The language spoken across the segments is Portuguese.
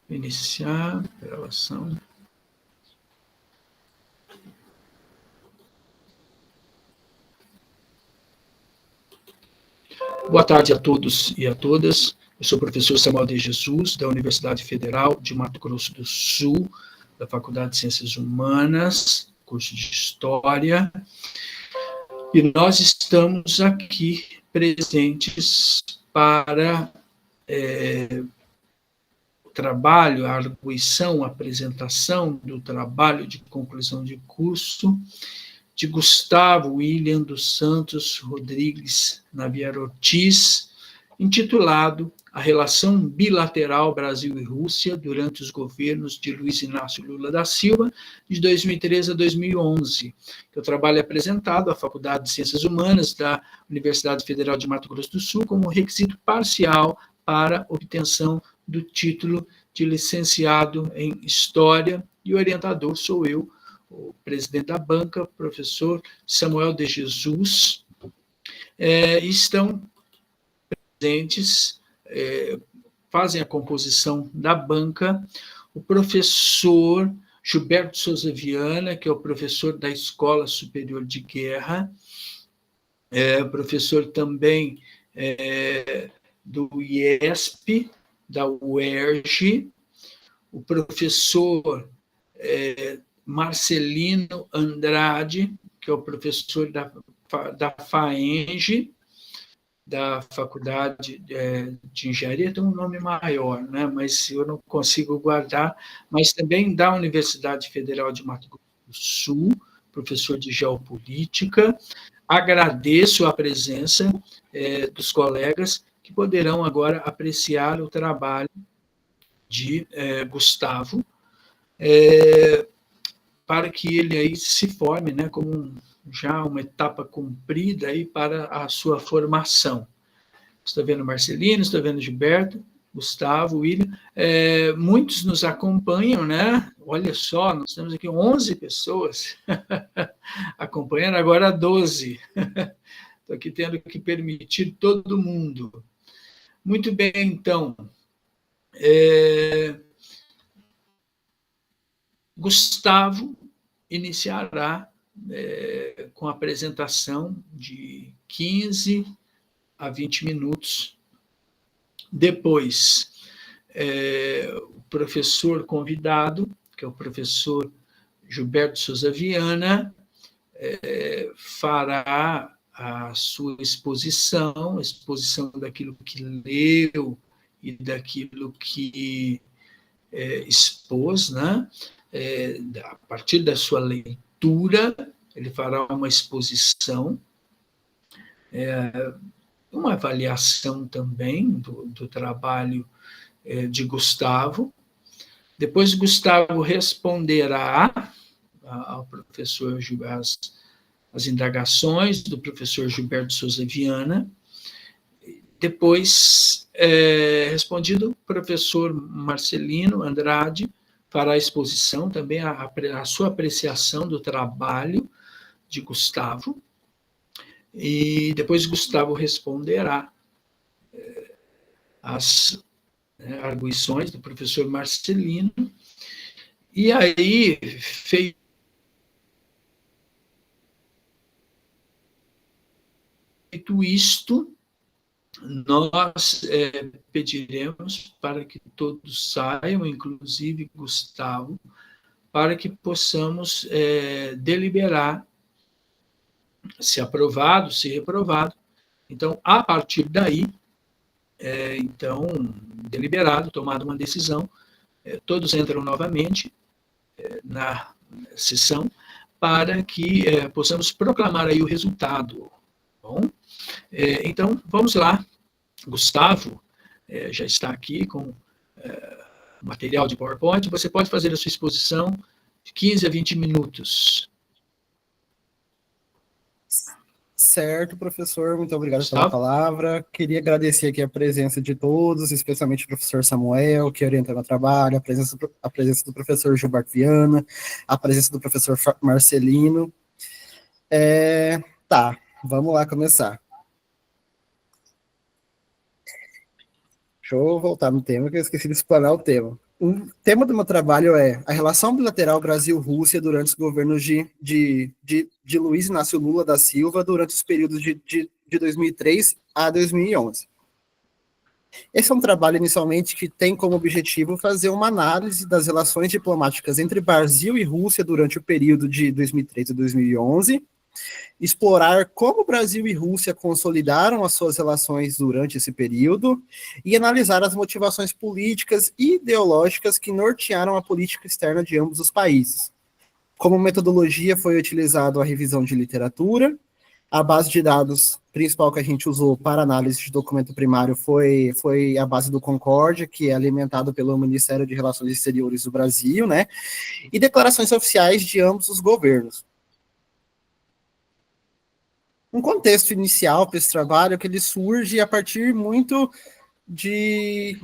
Iniciar a gravação. Boa tarde a todos e a todas. Eu sou o professor Samuel de Jesus, da Universidade Federal de Mato Grosso do Sul, da Faculdade de Ciências Humanas, curso de História. E nós estamos aqui presentes para o trabalho, a arguição, a apresentação do trabalho de conclusão de curso de Gustavo William dos Santos Rodrigues Navier Ortiz, intitulado A Relação Bilateral Brasil e Rússia durante os governos de Luiz Inácio Lula da Silva, de 2013 a 2011, que o trabalho é apresentado à Faculdade de Ciências Humanas da Universidade Federal de Mato Grosso do Sul como requisito parcial para obtenção do título de licenciado em História, e o orientador sou eu, o presidente da banca, professor Samuel de Jesus. Estão presentes, fazem a composição da banca, o professor Gilberto Souza Viana, que é o professor da Escola Superior de Guerra, professor também do IESP, da UERJ, o professor Marcelino Andrade, que é o professor da FAENG, da Faculdade de Engenharia, tem um nome maior, né? Mas eu não consigo guardar, mas também da Universidade Federal de Mato Grosso do Sul, professor de Geopolítica. Agradeço a presença dos colegas que poderão agora apreciar o trabalho de Gustavo, para que ele aí se forme, né, como já uma etapa cumprida aí para a sua formação. Estou vendo Marcelino, estou vendo Gilberto, Gustavo, William. Muitos nos acompanham, né? Olha só, nós temos aqui 11 pessoas acompanhando, agora 12. Estou aqui tendo que permitir todo mundo. Muito bem, então. Gustavo iniciará com a apresentação de 15 a 20 minutos. Depois, o professor convidado, que é o professor Gilberto Souza Viana, fará a sua exposição, a exposição daquilo que leu e daquilo que expôs, né? A partir da sua leitura, ele fará uma exposição, uma avaliação também do trabalho de Gustavo. Depois, Gustavo responderá ao professor as indagações do professor Gilberto Souza Viana. Depois, respondido, o professor Marcelino Andrade fará a exposição, também a sua apreciação do trabalho de Gustavo, e depois Gustavo responderá às arguições do professor Marcelino, e aí, feito isto, nós pediremos para que todos saiam, inclusive Gustavo, para que possamos deliberar se aprovado, se reprovado. Então, a partir daí, então, deliberado, tomada uma decisão, todos entram novamente na sessão para que possamos proclamar aí o resultado. Bom, então, vamos lá. Gustavo já está aqui com material de PowerPoint. Você pode fazer a sua exposição de 15 a 20 minutos. Certo, professor, muito obrigado pela palavra. Queria agradecer aqui a presença de todos, especialmente o professor Samuel, que orienta meu trabalho, a presença do professor Gilberto Viana, a presença do professor Marcelino. Tá, vamos lá começar. Deixa eu voltar no tema, que eu esqueci de explanar o tema. O tema do meu trabalho é a relação bilateral Brasil-Rússia durante os governos de Luiz Inácio Lula da Silva durante os períodos de 2003 a 2011. Esse é um trabalho, inicialmente, que tem como objetivo fazer uma análise das relações diplomáticas entre Brasil e Rússia durante o período de 2003 a 2011, explorar como Brasil e Rússia consolidaram as suas relações durante esse período e analisar as motivações políticas e ideológicas que nortearam a política externa de ambos os países. Como metodologia foi utilizado a revisão de literatura, a base de dados principal que a gente usou para análise de documento primário foi a base do Concórdia, que é alimentado pelo Ministério de Relações Exteriores do Brasil, né? E declarações oficiais de ambos os governos. Um contexto inicial para esse trabalho que ele surge a partir muito de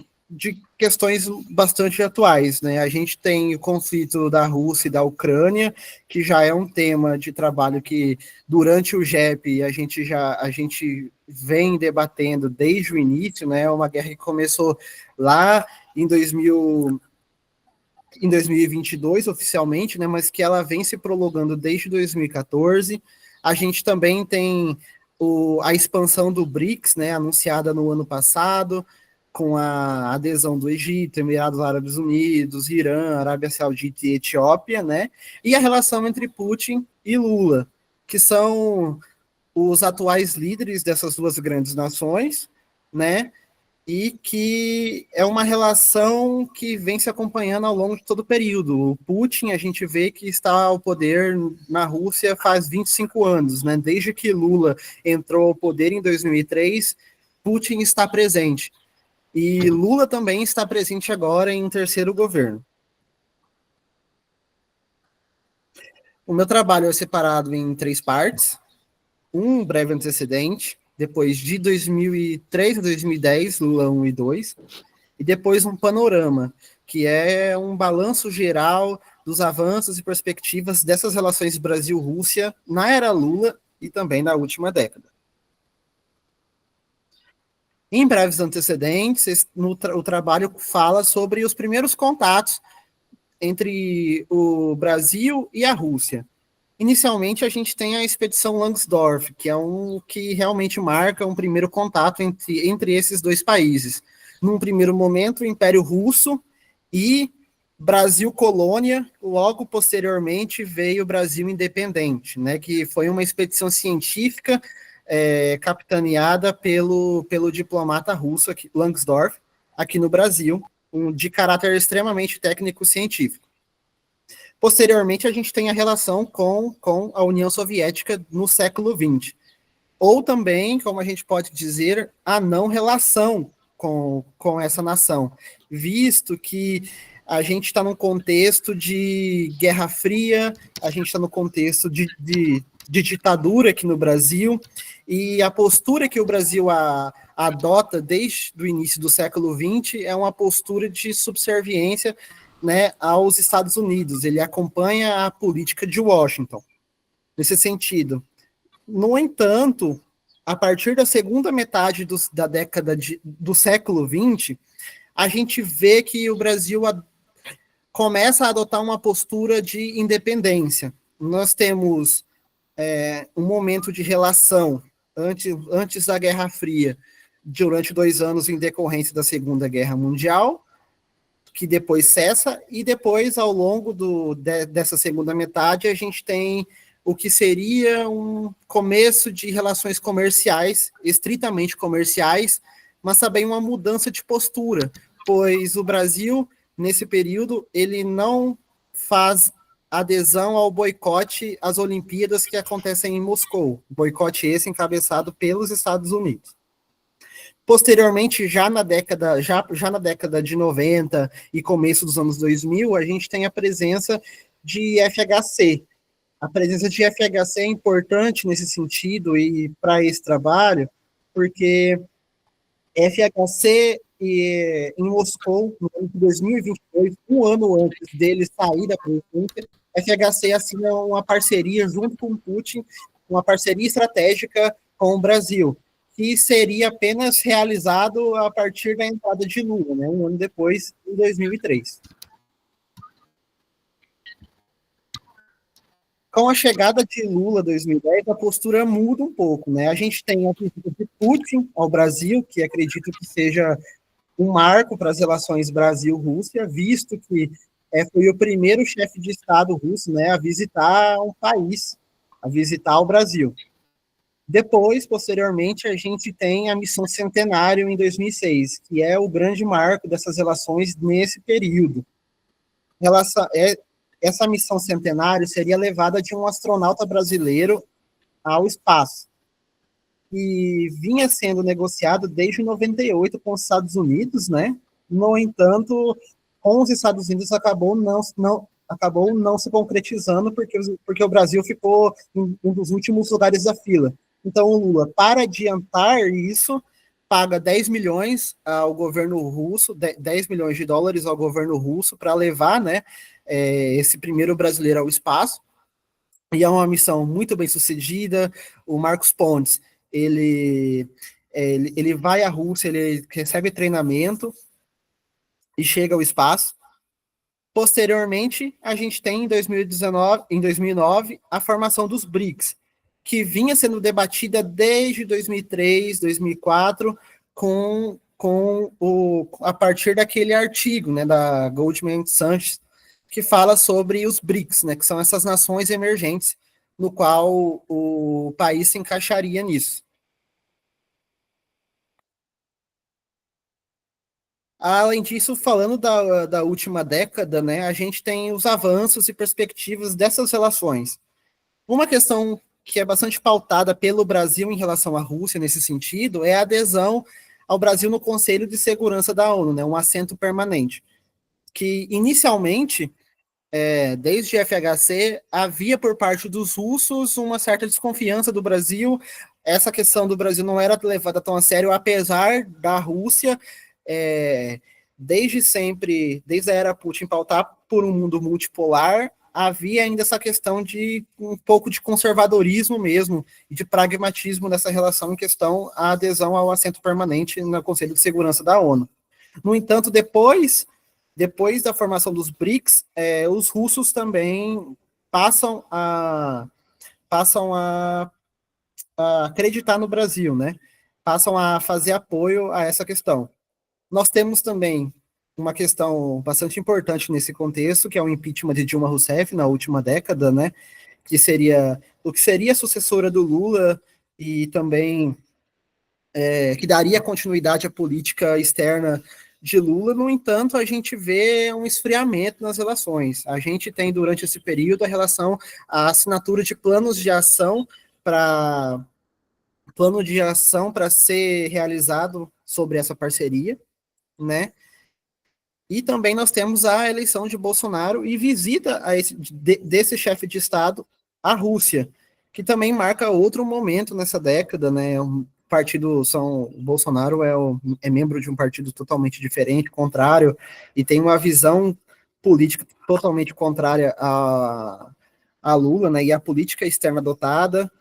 questões bastante atuais, né? A gente tem o conflito da Rússia e da Ucrânia, que já é um tema de trabalho que, durante o GEP, a gente vem debatendo desde o início, né? Uma guerra que começou lá em 2022, oficialmente, né? Mas que ela vem se prolongando desde 2014. A gente também tem a expansão do BRICS, né? Anunciada no ano passado, com a adesão do Egito, Emirados Árabes Unidos, Irã, Arábia Saudita e Etiópia, né? E a relação entre Putin e Lula, que são os atuais líderes dessas duas grandes nações, né? E que é uma relação que vem se acompanhando ao longo de todo o período. O Putin, a gente vê que está ao poder na Rússia faz 25 anos, né? Desde que Lula entrou ao poder em 2003, Putin está presente. E Lula também está presente agora em um terceiro governo. O meu trabalho é separado em 3 partes. Um breve antecedente, depois de 2003 a 2010, Lula 1 e 2, e depois um panorama, que é um balanço geral dos avanços e perspectivas dessas relações Brasil-Rússia na era Lula e também na última década. Em breves antecedentes, o trabalho fala sobre os primeiros contatos entre o Brasil e a Rússia. Inicialmente, a gente tem a expedição Langsdorff, que é que realmente marca um primeiro contato entre esses dois países. Num primeiro momento, o Império Russo e Brasil colônia, logo posteriormente veio o Brasil independente, né, que foi uma expedição científica capitaneada pelo diplomata russo aqui, Langsdorff, aqui no Brasil, de caráter extremamente técnico-científico. Posteriormente, a gente tem a relação com a União Soviética no século XX. Ou também, como a gente pode dizer, a não relação com essa nação, visto que a gente está num contexto de Guerra Fria, a gente está no contexto de ditadura aqui no Brasil, e a postura que o Brasil adota desde o início do século XX é uma postura de subserviência, né, aos Estados Unidos. Ele acompanha a política de Washington, nesse sentido. No entanto, a partir da segunda metade da década do século XX, a gente vê que o Brasil começa a adotar uma postura de independência. Nós temos um momento de relação antes da Guerra Fria, durante 2 anos em decorrência da Segunda Guerra Mundial, que depois cessa, e depois, ao longo dessa segunda metade, a gente tem o que seria um começo de relações comerciais, estritamente comerciais, mas também uma mudança de postura, pois o Brasil, nesse período, ele não faz adesão ao boicote às Olimpíadas que acontecem em Moscou, boicote esse encabeçado pelos Estados Unidos. Posteriormente, já na década de 90 e começo dos anos 2000, a gente tem a presença de FHC. A presença de FHC é importante nesse sentido e para esse trabalho, porque FHC em Moscou, no ano de 2022, um ano antes dele sair da presidência, FHC assina uma parceria junto com o Putin, uma parceria estratégica com o Brasil, que seria apenas realizado a partir da entrada de Lula, né, um ano depois, em 2003. Com a chegada de Lula em 2010, a postura muda um pouco, né? A gente tem a visita de Putin ao Brasil, que acredito que seja um marco para as relações Brasil-Rússia, visto que foi o primeiro chefe de Estado russo, né, a visitar um país, a visitar o Brasil. Depois, posteriormente, a gente tem a Missão Centenário em 2006, que é o grande marco dessas relações nesse período. Essa Missão Centenário seria levada de um astronauta brasileiro ao espaço, e vinha sendo negociado desde 98 com os Estados Unidos, né? No entanto, com os Estados Unidos acabou não se concretizando, porque o Brasil ficou em um dos últimos lugares da fila. Então, o Lula, para adiantar isso, paga 10 milhões ao governo russo, 10 milhões de dólares ao governo russo para levar, né, esse primeiro brasileiro ao espaço. E é uma missão muito bem sucedida. O Marcos Pontes, ele vai à Rússia, ele recebe treinamento e chega ao espaço. Posteriormente, a gente tem em 2009, a formação dos BRICS, que vinha sendo debatida desde 2003, 2004, a partir daquele artigo, né, da Goldman Sachs, que fala sobre os BRICS, né, que são essas nações emergentes, no qual o país se encaixaria nisso. Além disso, falando da última década, né, a gente tem os avanços e perspectivas dessas relações. Uma questão que é bastante pautada pelo Brasil em relação à Rússia nesse sentido é a adesão ao Brasil no Conselho de Segurança da ONU, né, um assento permanente, que inicialmente, desde FHC, havia por parte dos russos uma certa desconfiança do Brasil. Essa questão do Brasil não era levada tão a sério, apesar da Rússia, desde sempre, desde a era Putin, pautar por um mundo multipolar. Havia ainda essa questão de um pouco de conservadorismo mesmo, e de pragmatismo nessa relação em questão à adesão ao assento permanente no Conselho de Segurança da ONU. No entanto, depois da formação dos BRICS, os russos também passam a acreditar no Brasil, né? Passam a fazer apoio a essa questão. Nós temos também uma questão bastante importante nesse contexto, que é o impeachment de Dilma Rousseff na última década, né? Que seria a sucessora do Lula e também que daria continuidade à política externa de Lula. No entanto, a gente vê um esfriamento nas relações. A gente tem, durante esse período, a assinatura de planos de ação para ser realizado sobre essa parceria, né? E também nós temos a eleição de Bolsonaro e visita desse chefe de Estado à Rússia, que também marca outro momento nessa década, né? O Bolsonaro é membro de um partido totalmente diferente, contrário, e tem uma visão política totalmente contrária a Lula, né? E a política externa adotada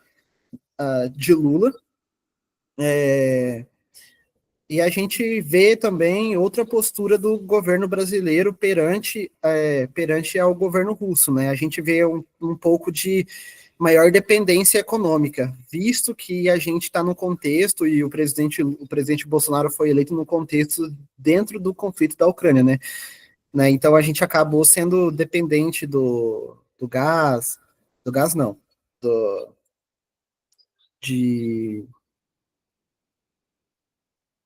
de Lula. E a gente vê também outra postura do governo brasileiro perante ao governo russo, né? A gente vê um pouco de maior dependência econômica, visto que a gente está no contexto, e o presidente Bolsonaro foi eleito no contexto dentro do conflito da Ucrânia, né? Então a gente acabou sendo dependente do gás não, de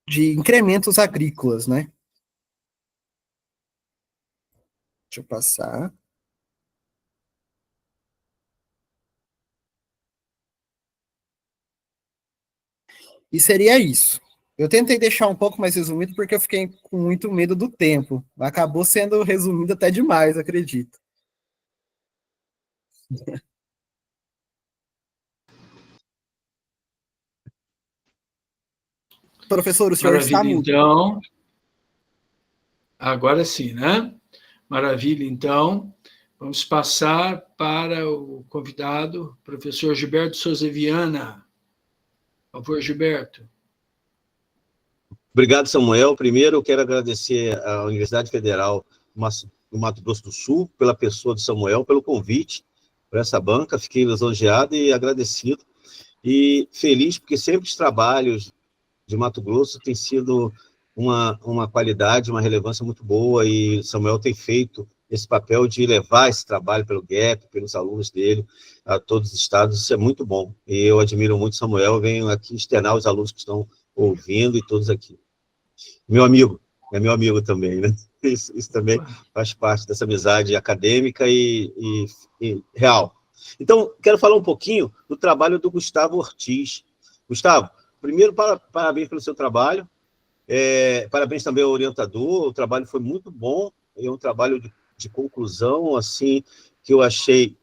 incrementos agrícolas, né? Deixa eu passar. E seria isso. Eu tentei deixar um pouco mais resumido porque eu fiquei com muito medo do tempo. Acabou sendo resumido até demais, acredito. Professor, o senhor está mudo. Então, agora sim, né? Maravilha, então. Vamos passar para o convidado, professor Gilberto Souza Viana. Por favor, Gilberto. Obrigado, Samuel. Primeiro, eu quero agradecer à Universidade Federal do Mato Grosso do Sul, pela pessoa do Samuel, pelo convite para essa banca. Fiquei lisonjeado e agradecido. E feliz, porque sempre os trabalhos de Mato Grosso têm sido uma qualidade, uma relevância muito boa, e Samuel tem feito esse papel de levar esse trabalho pelo GAP, pelos alunos dele, a todos os estados. Isso é muito bom. E eu admiro muito Samuel, venho aqui externar os alunos que estão ouvindo e todos aqui. Meu amigo, é meu amigo também, né? Isso também faz parte dessa amizade acadêmica e real. Então, quero falar um pouquinho do trabalho do Gustavo Ortiz. Gustavo, primeiro, parabéns pelo seu trabalho, parabéns também ao orientador, o trabalho foi muito bom, é um trabalho de conclusão, assim, que eu achei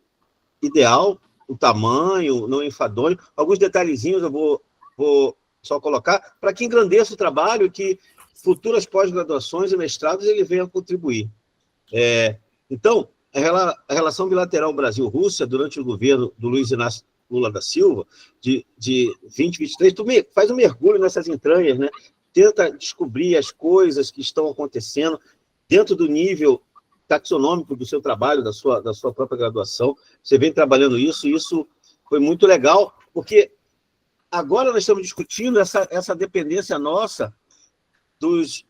ideal, o tamanho, não enfadonho. Alguns detalhezinhos eu vou só colocar, para que engrandeça o trabalho, que futuras pós-graduações e mestrados ele venha contribuir. Então, a relação bilateral Brasil-Rússia, durante o governo do Luiz Inácio Lula da Silva, de 2023, tu faz um mergulho nessas entranhas, né? Tenta descobrir as coisas que estão acontecendo dentro do nível taxonômico do seu trabalho, da sua própria graduação. Você vem trabalhando isso, e isso foi muito legal, porque agora nós estamos discutindo essa dependência nossa dos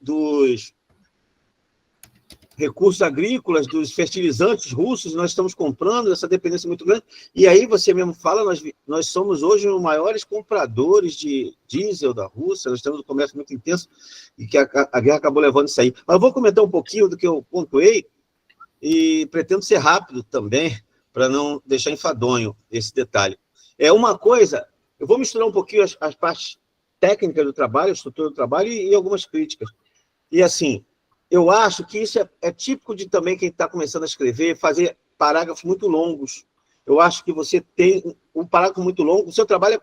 recursos agrícolas, dos fertilizantes russos. Nós estamos comprando, essa dependência muito grande, e aí você mesmo fala, nós somos hoje os maiores compradores de diesel da Rússia, nós temos um comércio muito intenso, e que a guerra acabou levando isso aí. Mas eu vou comentar um pouquinho do que eu pontuei, e pretendo ser rápido também, para não deixar enfadonho esse detalhe. Uma coisa, eu vou misturar um pouquinho as partes técnicas do trabalho, a estrutura do trabalho, e algumas críticas. E, assim, eu acho que isso é típico de também quem está começando a escrever, fazer parágrafos muito longos. Eu acho que você tem um parágrafo muito longo, o seu trabalho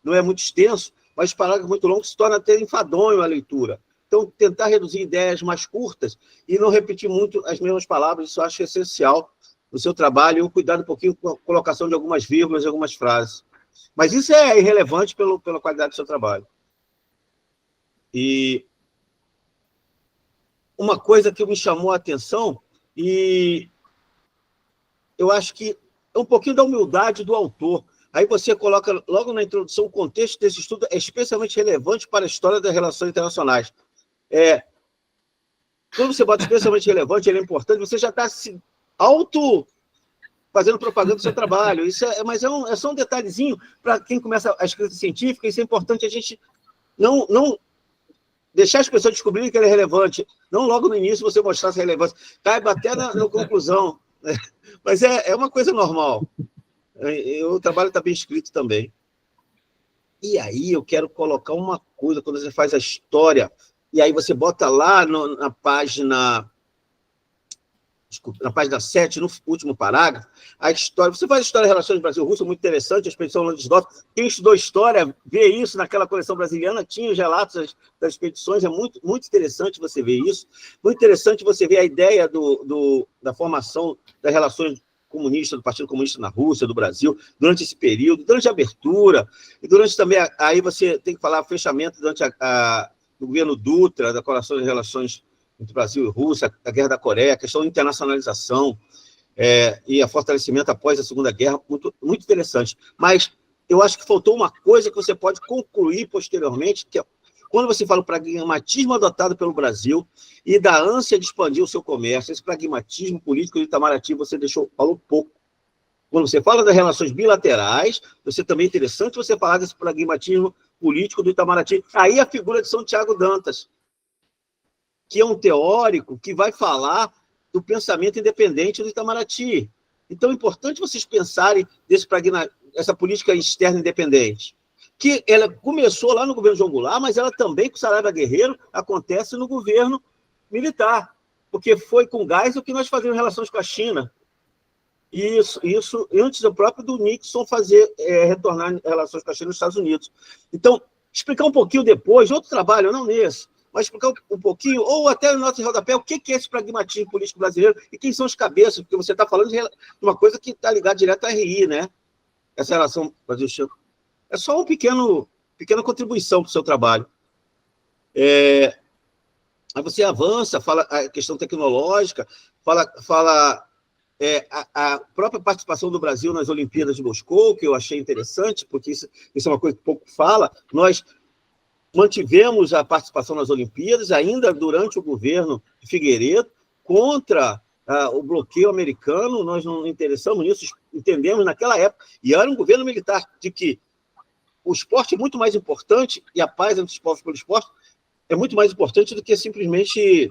não é muito extenso, mas parágrafo muito longo se torna até enfadonho a leitura. Então, tentar reduzir ideias mais curtas e não repetir muito as mesmas palavras, isso eu acho essencial no seu trabalho, e cuidar um pouquinho com a colocação de algumas vírgulas e algumas frases. Mas isso é irrelevante pela qualidade do seu trabalho. E uma coisa que me chamou a atenção, e eu acho que é um pouquinho da humildade do autor. Aí você coloca logo na introdução: o contexto desse estudo é especialmente relevante para a história das relações internacionais. Quando você bota especialmente relevante, ele é importante, você já está se fazendo propaganda do seu trabalho. Mas é só um detalhezinho para quem começa a escrita científica. Isso é importante a gente não deixar as pessoas descobrirem que ele é relevante, não logo no início você mostrar essa relevância, caiba até na conclusão, né? Mas é uma coisa normal. O trabalho está bem escrito também. E aí eu quero colocar uma coisa: quando você faz a história, e aí você bota lá na página 7, no último parágrafo, a história. Você faz a história de relações Brasil-Rússia, muito interessante, a expedição Landesdorff. Quem estudou história vê isso naquela coleção brasiliana, tinha os relatos das expedições, é muito, muito interessante você ver isso. Muito interessante você ver a ideia da formação das relações comunistas, do Partido Comunista na Rússia, do Brasil, durante esse período, durante a abertura, e durante também, aí você tem que falar o fechamento durante do governo Dutra, da colação de relações entre Brasil e Rússia, a Guerra da Coreia, a questão da internacionalização, e a fortalecimento após a Segunda Guerra, muito, muito interessante. Mas eu acho que faltou uma coisa que você pode concluir posteriormente, que é quando você fala o pragmatismo adotado pelo Brasil e da ânsia de expandir o seu comércio. Esse pragmatismo político do Itamaraty você falou pouco. Quando você fala das relações bilaterais, você também é interessante você falar desse pragmatismo político do Itamaraty. Aí a figura de São Tiago Dantas, que é um teórico que vai falar do pensamento independente do Itamaraty. Então, é importante vocês pensarem essa política externa independente, que ela começou lá no governo João Goulart, mas ela também, com o Saraiva Guerreiro, acontece no governo militar, porque foi com Geisel que nós fazíamos relações com a China. Isso antes do próprio do Nixon retornar relações com a China nos Estados Unidos. Então, explicar um pouquinho depois, outro trabalho, não nesse, mas explicar um pouquinho, ou até no nosso rodapé, o que é esse pragmatismo político brasileiro e quem são os cabeças, porque você está falando de uma coisa que está ligada direto à RI, né? Essa relação Brasil-China. É só uma pequena contribuição para o seu trabalho. Aí você avança, fala a questão tecnológica, fala a própria participação do Brasil nas Olimpíadas de Moscou, que eu achei interessante, porque isso é uma coisa que pouco fala. Nós mantivemos a participação nas Olimpíadas, ainda durante o governo de Figueiredo, contra o bloqueio americano. Nós não interessamos nisso, entendemos naquela época, e era um governo militar, de que o esporte é muito mais importante, e a paz entre os povos pelo esporte é muito mais importante do que simplesmente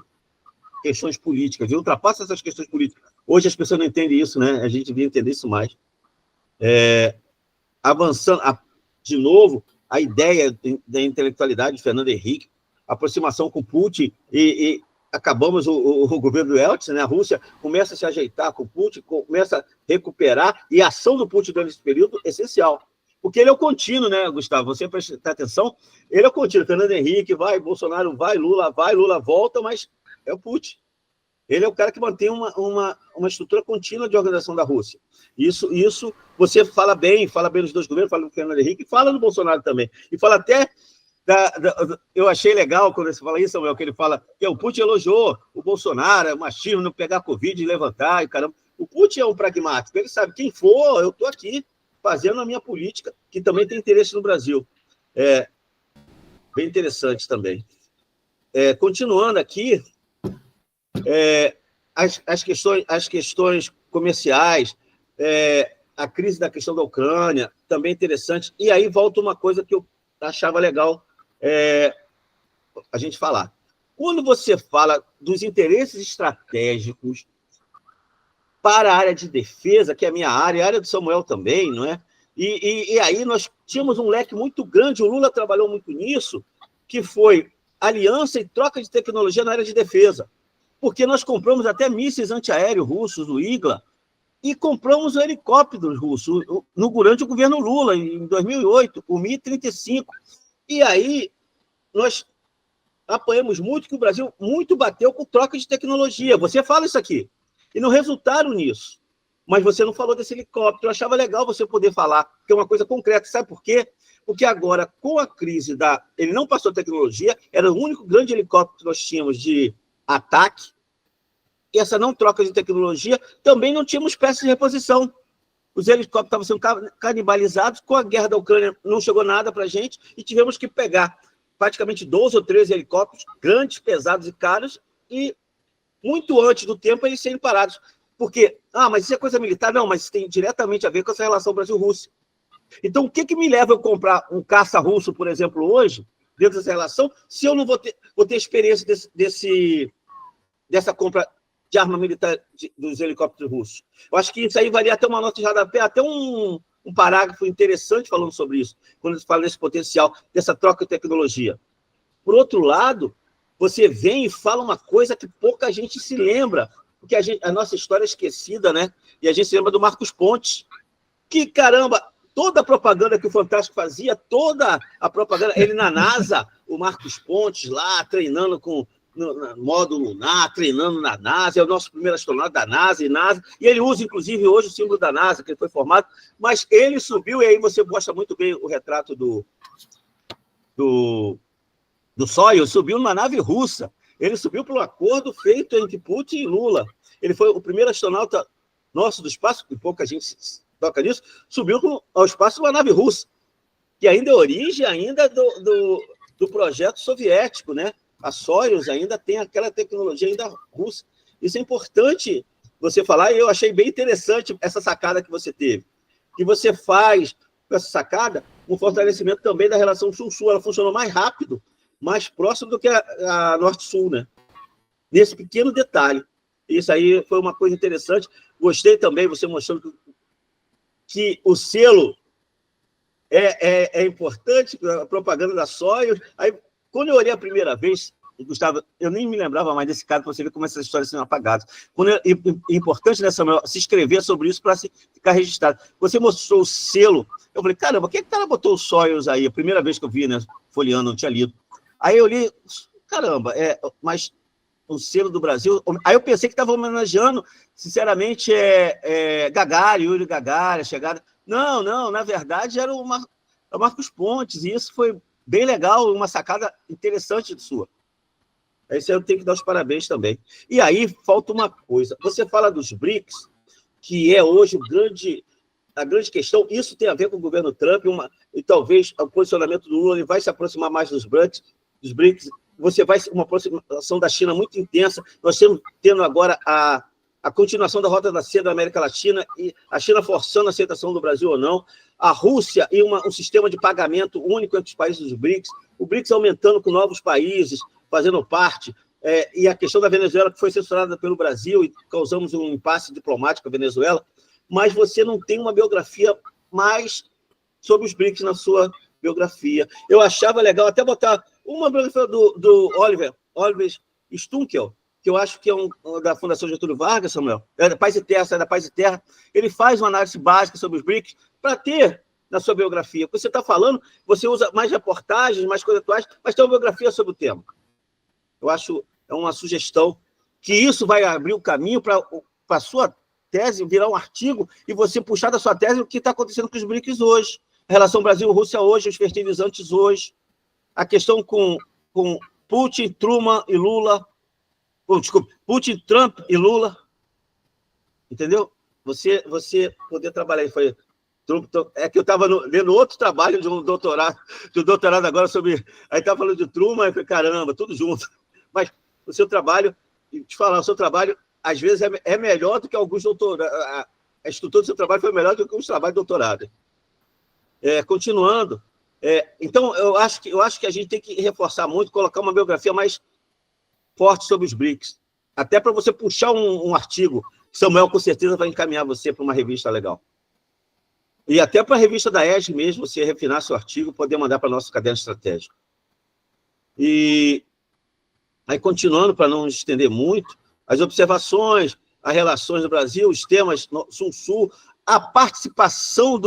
questões políticas, e ultrapassa essas questões políticas. Hoje as pessoas não entendem isso, né? A gente devia entender isso mais. Avançando, de novo, a ideia da intelectualidade de Fernando Henrique, aproximação com Putin, e acabamos o governo do Yeltsin, né? A Rússia começa a se ajeitar com Putin, começa a recuperar, e a ação do Putin durante esse período é essencial. Porque ele é o contínuo, né, Gustavo? Você presta atenção, ele é o contínuo. Fernando Henrique vai, Bolsonaro vai, Lula volta, mas é o Putin. Ele é o cara que mantém uma estrutura contínua de organização da Rússia. Isso você fala bem dos dois governos, fala do Fernando Henrique, fala do Bolsonaro também. E fala até... eu achei legal quando você fala isso, Samuel, que ele fala que o Putin elogiou o Bolsonaro, o machismo, não pegar Covid e levantar, e caramba. O Putin é um pragmático, ele sabe, quem for, eu estou aqui fazendo a minha política, que também tem interesse no Brasil. Bem interessante também. Continuando aqui, as questões comerciais, a crise da questão da Ucrânia, também interessante. E aí volta uma coisa que eu achava legal a gente falar. Quando você fala dos interesses estratégicos para a área de defesa, que é a minha área, a área do Samuel também, não é? E aí nós tínhamos um leque muito grande, o Lula trabalhou muito nisso, que foi aliança e troca de tecnologia na área de defesa. Porque nós compramos até mísseis antiaéreos russos, o Igla, e compramos helicópteros russos durante o governo Lula, em 2008, o Mi-35. E aí nós apanhamos muito, que o Brasil muito bateu com troca de tecnologia. Você fala isso aqui. E não resultaram nisso. Mas você não falou desse helicóptero. Eu achava legal você poder falar, que é uma coisa concreta. Sabe por quê? Porque agora, com a crise ele não passou tecnologia, era o único grande helicóptero que nós tínhamos de ataque, e essa não troca de tecnologia, também não tínhamos peças de reposição. Os helicópteros estavam sendo canibalizados, com a guerra da Ucrânia não chegou nada para a gente, e tivemos que pegar praticamente 12 ou 13 helicópteros, grandes, pesados e caros, e muito antes do tempo eles serem parados. Porque, mas isso é coisa militar? Não, mas isso tem diretamente a ver com essa relação Brasil-Rússia. Então, o que me leva a comprar um caça russo, por exemplo, hoje, dentro dessa relação, se eu não vou ter experiência dessa compra de arma militar dos helicópteros russos? Eu acho que isso aí valia até uma nota de rodapé, até um parágrafo interessante falando sobre isso, quando se fala desse potencial, dessa troca de tecnologia. Por outro lado, você vem e fala uma coisa que pouca gente se lembra, porque a nossa história é esquecida, né? E a gente se lembra do Marcos Pontes, que, caramba, toda a propaganda que o Fantástico fazia, toda a propaganda, ele na NASA, o Marcos Pontes lá, treinando no módulo lunar, treinando na NASA, é o nosso primeiro astronauta da NASA, e ele usa, inclusive, hoje o símbolo da NASA, que ele foi formado, mas ele subiu, e aí você mostra muito bem o retrato do Soyuz, subiu numa nave russa. Ele subiu por um acordo feito entre Putin e Lula. Ele foi o primeiro astronauta nosso do espaço, e pouca gente toca nisso, subiu ao espaço uma nave russa, que ainda é origem ainda do projeto soviético, né? A Soyuz ainda tem aquela tecnologia ainda russa. Isso é importante você falar, e eu achei bem interessante essa sacada que você teve. Que você faz com essa sacada um fortalecimento também da relação Sul-Sul. Ela funcionou mais rápido, mais próximo do que a Norte-Sul, né? Nesse pequeno detalhe. Isso aí foi uma coisa interessante. Gostei também, você mostrando que o selo é importante, a propaganda da Soyuz. Aí, quando eu olhei a primeira vez, Gustavo, eu nem me lembrava mais desse cara, para você ver como essas histórias são apagadas. É importante, né, Samuel, se escrever sobre isso para ficar registrado. Você mostrou o selo, eu falei, caramba, por que o cara botou o Soyuz aí? A primeira vez que eu vi, né, folheando, não tinha lido. Aí eu li, caramba, mas o selo do Brasil... Aí eu pensei que estava homenageando, sinceramente, Gagarin, Yuri Gagarin, a chegada... Não, na verdade era o Marcos Pontes, e isso foi bem legal, uma sacada interessante de sua. Isso eu tenho que dar os parabéns também. E aí, falta uma coisa. Você fala dos BRICS, que é hoje a grande questão. Isso tem a ver com o governo Trump, e talvez o posicionamento do Lula ele vai se aproximar mais dos BRICS. Você vai uma aproximação da China muito intensa. Nós estamos tendo agora a continuação da Rota da Seda da América Latina, e a China forçando a aceitação do Brasil ou não, a Rússia e um sistema de pagamento único entre os países dos BRICS, o BRICS aumentando com novos países, fazendo parte, e a questão da Venezuela, que foi censurada pelo Brasil, e causamos um impasse diplomático com a Venezuela, mas você não tem uma biografia mais sobre os BRICS na sua biografia. Eu achava legal até botar uma biografia do Oliver Stunkel, que eu acho que é da Fundação Getúlio Vargas, Samuel, é da Paz e Terra, sai da Paz e Terra. Ele faz uma análise básica sobre os BRICS para ter na sua biografia. O que você está falando, você usa mais reportagens, mais coisas atuais, mas tem uma biografia sobre o tema. Eu acho, é uma sugestão, que isso vai abrir o caminho para a sua tese virar um artigo e você puxar da sua tese o que está acontecendo com os BRICS hoje, a relação Brasil-Rússia hoje, os fertilizantes hoje, a questão com Putin, Truman e Lula, Putin, Trump e Lula, entendeu? Você poder trabalhar aí, foi... É que eu estava lendo outro trabalho de um doutorado agora sobre... Aí estava falando de Truman, eu falei, caramba, tudo junto. Mas o seu trabalho, te falar, o seu trabalho, às vezes, é melhor do que alguns doutorados. A estrutura do seu trabalho foi melhor do que os trabalhos de doutorado. Continuando, então, eu acho que a gente tem que reforçar muito, colocar uma biografia mais forte sobre os BRICS. Até para você puxar um artigo, Samuel, com certeza, vai encaminhar você para uma revista legal. E até para a revista da ESG mesmo, você refinar seu artigo, poder mandar para o nosso caderno estratégico. E aí, continuando, para não estender muito, as observações, as relações do Brasil, os temas Sul-Sul, a participação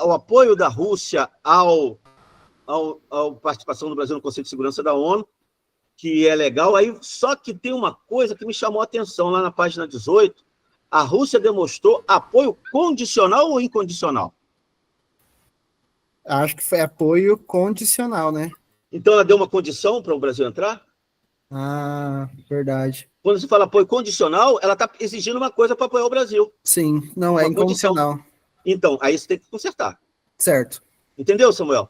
o apoio da Rússia à participação do Brasil no Conselho de Segurança da ONU, que é legal. Aí, só que tem uma coisa que me chamou a atenção lá na página 18, a Rússia demonstrou apoio condicional ou incondicional? Acho que foi apoio condicional, né? Então, ela deu uma condição para o Brasil entrar? Ah, verdade. Quando se fala apoio condicional, ela está exigindo uma coisa para apoiar o Brasil. Sim, não, é incondicional. Então, aí você tem que consertar. Certo. Entendeu, Samuel?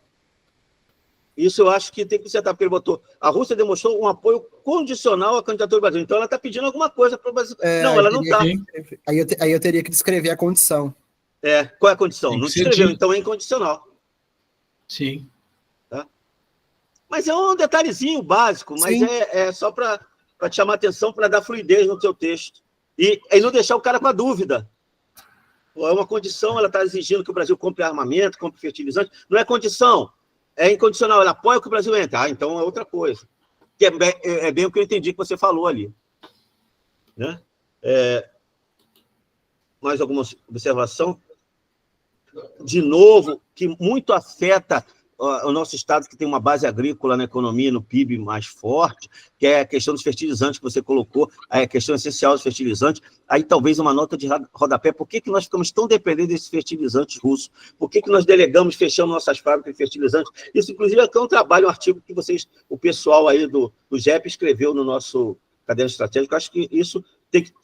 Isso eu acho que tem que consertar, porque ele botou... A Rússia demonstrou um apoio condicional à candidatura do Brasil. Então, ela está pedindo alguma coisa para o Brasil. Não, ela não está. Aí eu teria que descrever a condição. Qual é a condição? Não descreveu, então é incondicional. Sim. Tá? Mas é um detalhezinho básico, mas é só para te chamar a atenção, para dar fluidez no teu texto. E não deixar o cara com a dúvida. É uma condição, ela está exigindo que o Brasil compre armamento, compre fertilizante. Não é condição, é incondicional. Ela apoia que o Brasil entre. Então é outra coisa. Que é bem o que eu entendi que você falou ali. Né? Mais alguma observação? De novo, que muito afeta o nosso estado, que tem uma base agrícola na economia, no PIB mais forte, que é a questão dos fertilizantes que você colocou, a questão essencial dos fertilizantes. Aí talvez uma nota de rodapé, por que nós ficamos tão dependentes desses fertilizantes russos? Por que nós delegamos, fechamos nossas fábricas de fertilizantes? Isso, inclusive, é um trabalho, um artigo que o pessoal aí do GEP escreveu no nosso caderno estratégico. Acho que isso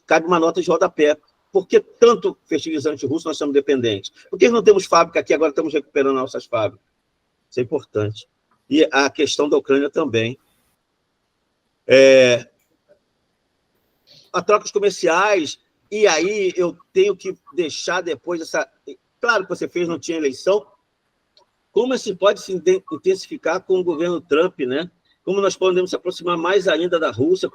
cabe uma nota de rodapé. Por que tanto fertilizante russo nós estamos dependentes? Por que não temos fábrica aqui, agora estamos recuperando nossas fábricas? Isso é importante. E a questão da Ucrânia também. A trocas comerciais, e aí eu tenho que deixar depois essa... Claro que você fez, não tinha eleição. Como se pode se intensificar com o governo Trump, né? Como nós podemos se aproximar mais ainda da Rússia,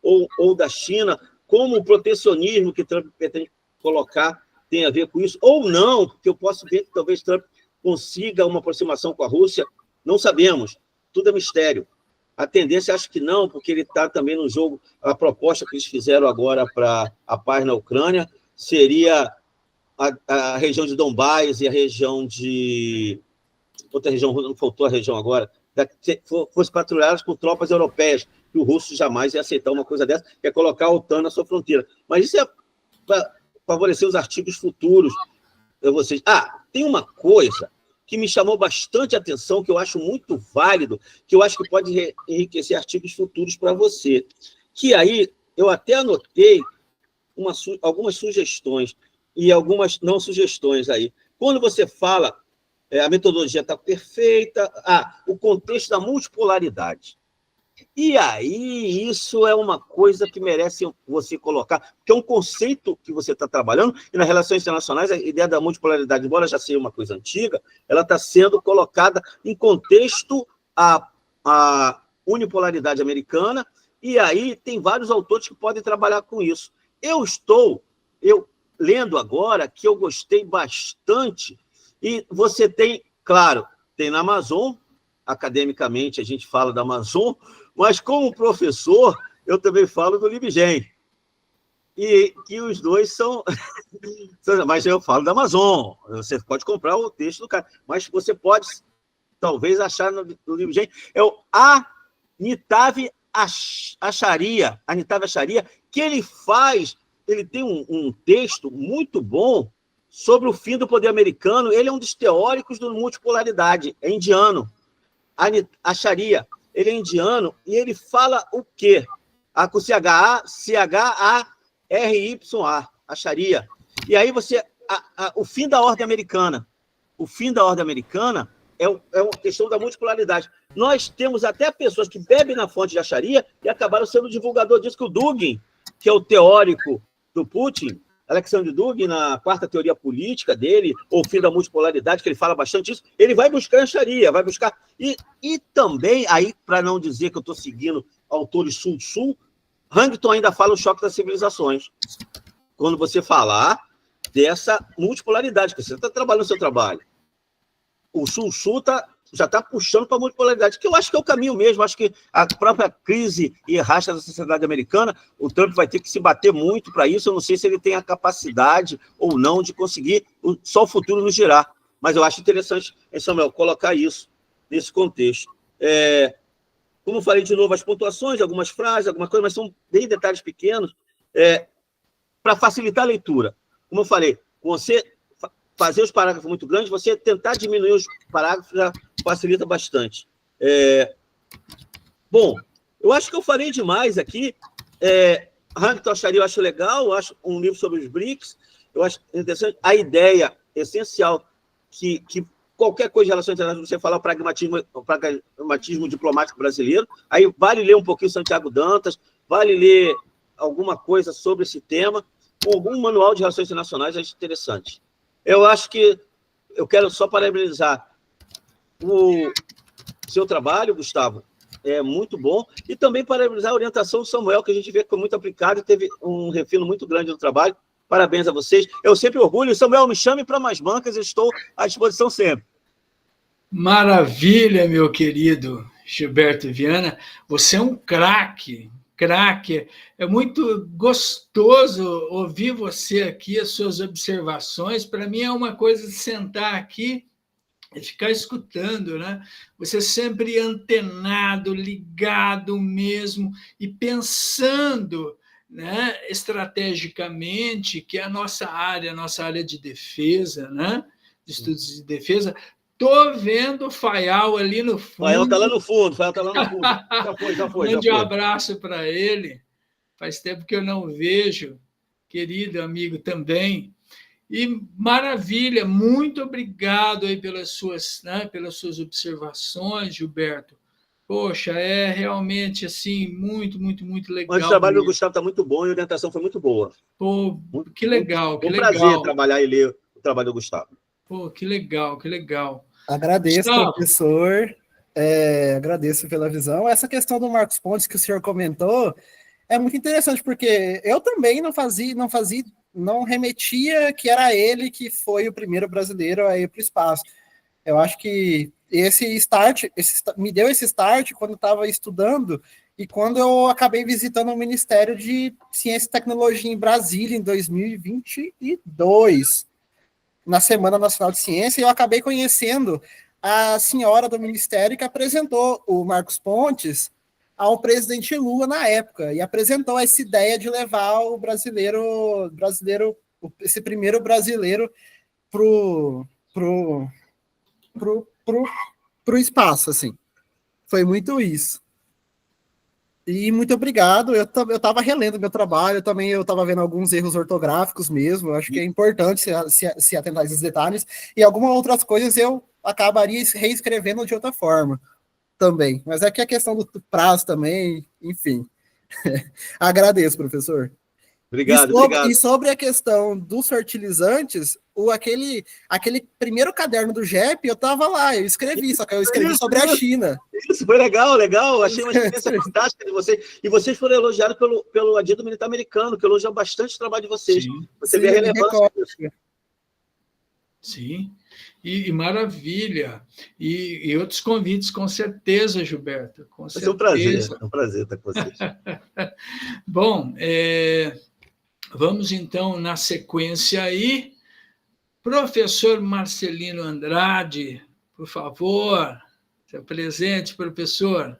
ou da China, como o protecionismo que Trump pretende colocar tem a ver com isso, ou não, porque eu posso ver que talvez Trump consiga uma aproximação com a Rússia, não sabemos, tudo é mistério. A tendência, acho que não, porque ele está também no jogo, a proposta que eles fizeram agora para a paz na Ucrânia seria a região de Donbás e a região de... Outra região, não faltou a região agora, fosse patrulhadas por tropas europeias, que o russo jamais ia aceitar uma coisa dessa, que é colocar a OTAN na sua fronteira. Mas isso é para favorecer os artigos futuros. Tem uma coisa que me chamou bastante atenção, que eu acho muito válido, que eu acho que pode enriquecer artigos futuros para você. Que aí eu até anotei algumas sugestões, e algumas não sugestões aí. Quando você fala, a metodologia está perfeita, o contexto da multipolaridade. E aí, isso é uma coisa que merece você colocar, porque é um conceito que você está trabalhando, e nas relações internacionais, a ideia da multipolaridade, embora já seja uma coisa antiga, ela está sendo colocada em contexto à unipolaridade americana, e aí tem vários autores que podem trabalhar com isso. Eu lendo agora, que eu gostei bastante, e você tem, claro, tem na Amazon, academicamente a gente fala da Amazon, mas como professor, eu também falo do LibGen. E que os dois são... Mas eu falo da Amazon. Você pode comprar o texto do cara, mas você pode, talvez, achar no LibGen. É o Anitav Acharya, que ele tem um texto muito bom sobre o fim do poder americano. Ele é um dos teóricos da multipolaridade, é indiano. Acharya, ele é indiano, e ele fala o quê? Com C-H-A-R-Y-A, Acharya. E aí o fim da ordem americana. O fim da ordem americana é uma questão da multipolaridade. Nós temos até pessoas que bebem na fonte de Acharya e acabaram sendo divulgador disso, que o Dugin, que é o teórico do Putin, Alexander Dugin, na quarta teoria política dele, ou fim da multipolaridade, que ele fala bastante isso, ele vai buscar Acharya, vai buscar... E também, aí, para não dizer que eu estou seguindo autores sul-sul, Huntington ainda fala o choque das civilizações. Quando você falar dessa multipolaridade, que você está trabalhando o seu trabalho. O sul-sul já está puxando para a multipolaridade, que eu acho que é o caminho mesmo. Acho que a própria crise e racha da sociedade americana, o Trump vai ter que se bater muito para isso. Eu não sei se ele tem a capacidade ou não de conseguir só o futuro nos girar. Mas eu acho interessante, Samuel, colocar isso nesse contexto. Como eu falei de novo, as pontuações, algumas frases, algumas coisas, mas são bem detalhes pequenos, para facilitar a leitura. Como eu falei, você fazer os parágrafos muito grandes, você tentar diminuir os parágrafos já facilita bastante. Bom, eu acho que eu falei demais aqui. Huntington Acharya eu acho legal, eu acho um livro sobre os BRICS, eu acho interessante. A ideia essencial que qualquer coisa de relações internacionais, você fala o pragmatismo diplomático brasileiro, aí vale ler um pouquinho Santiago Dantas, vale ler alguma coisa sobre esse tema, ou algum manual de relações internacionais, acho interessante. Eu acho que eu quero só parabenizar o seu trabalho, Gustavo, é muito bom, e também parabenizar a orientação do Samuel, que a gente vê que foi muito aplicado e teve um refino muito grande no trabalho. Parabéns a vocês. Eu sempre orgulho. Samuel, me chame para mais bancas, eu estou à disposição sempre. Maravilha, meu querido Gilberto Viana. Você é um craque. É muito gostoso ouvir você aqui, as suas observações. Para mim é uma coisa de sentar aqui e ficar escutando, né? Você sempre antenado, ligado mesmo, e pensando, né, estrategicamente, que é a nossa área de defesa, né? De estudos de defesa. Estou vendo o Fayal ali no fundo. Fayal está lá no fundo. Já foi. Mande um abraço para ele. Faz tempo que eu não vejo, querido amigo também. E maravilha, muito obrigado aí pelas suas observações, Gilberto. Poxa, é realmente assim, muito legal. Mas o trabalho do Gustavo está muito bom e a orientação foi muito boa. Pô, que legal, que legal. É um prazer trabalhar e ler o trabalho do Gustavo. Pô, que legal. Agradeço, Gustavo. Professor. Agradeço pela visão. Essa questão do Marcos Pontes que o senhor comentou é muito interessante, porque eu também não remetia que era ele que foi o primeiro brasileiro a ir para o espaço. Eu acho que me deu esse start quando eu estava estudando e quando eu acabei visitando o Ministério de Ciência e Tecnologia em Brasília em 2022, na Semana Nacional de Ciência, e eu acabei conhecendo a senhora do Ministério que apresentou o Marcos Pontes ao presidente Lula na época, e apresentou essa ideia de levar o esse primeiro brasileiro pro pro espaço, assim. Foi muito isso. E muito obrigado. Eu estava relendo meu trabalho, também eu estava vendo alguns erros ortográficos mesmo. Eu acho que é importante se atentar a esses detalhes. E algumas outras coisas eu acabaria reescrevendo de outra forma também. Mas é que a questão do prazo também, enfim. Agradeço, professor. Obrigado, obrigado. E sobre a questão dos fertilizantes, aquele primeiro caderno do GEP, eu estava lá, eu escrevi, só que eu escrevi sobre a China. Isso foi legal, legal. Achei uma experiência fantástica de vocês. E vocês foram elogiados pelo Adido Militar Americano, que elogia bastante o trabalho de vocês. Sim. Você vê a relevância disso. Sim, e maravilha. E outros convites, com certeza, Gilberto. Com certeza. É um prazer estar com vocês. Bom, vamos então na sequência aí. Professor Marcelino Andrade, por favor, se apresente, professor.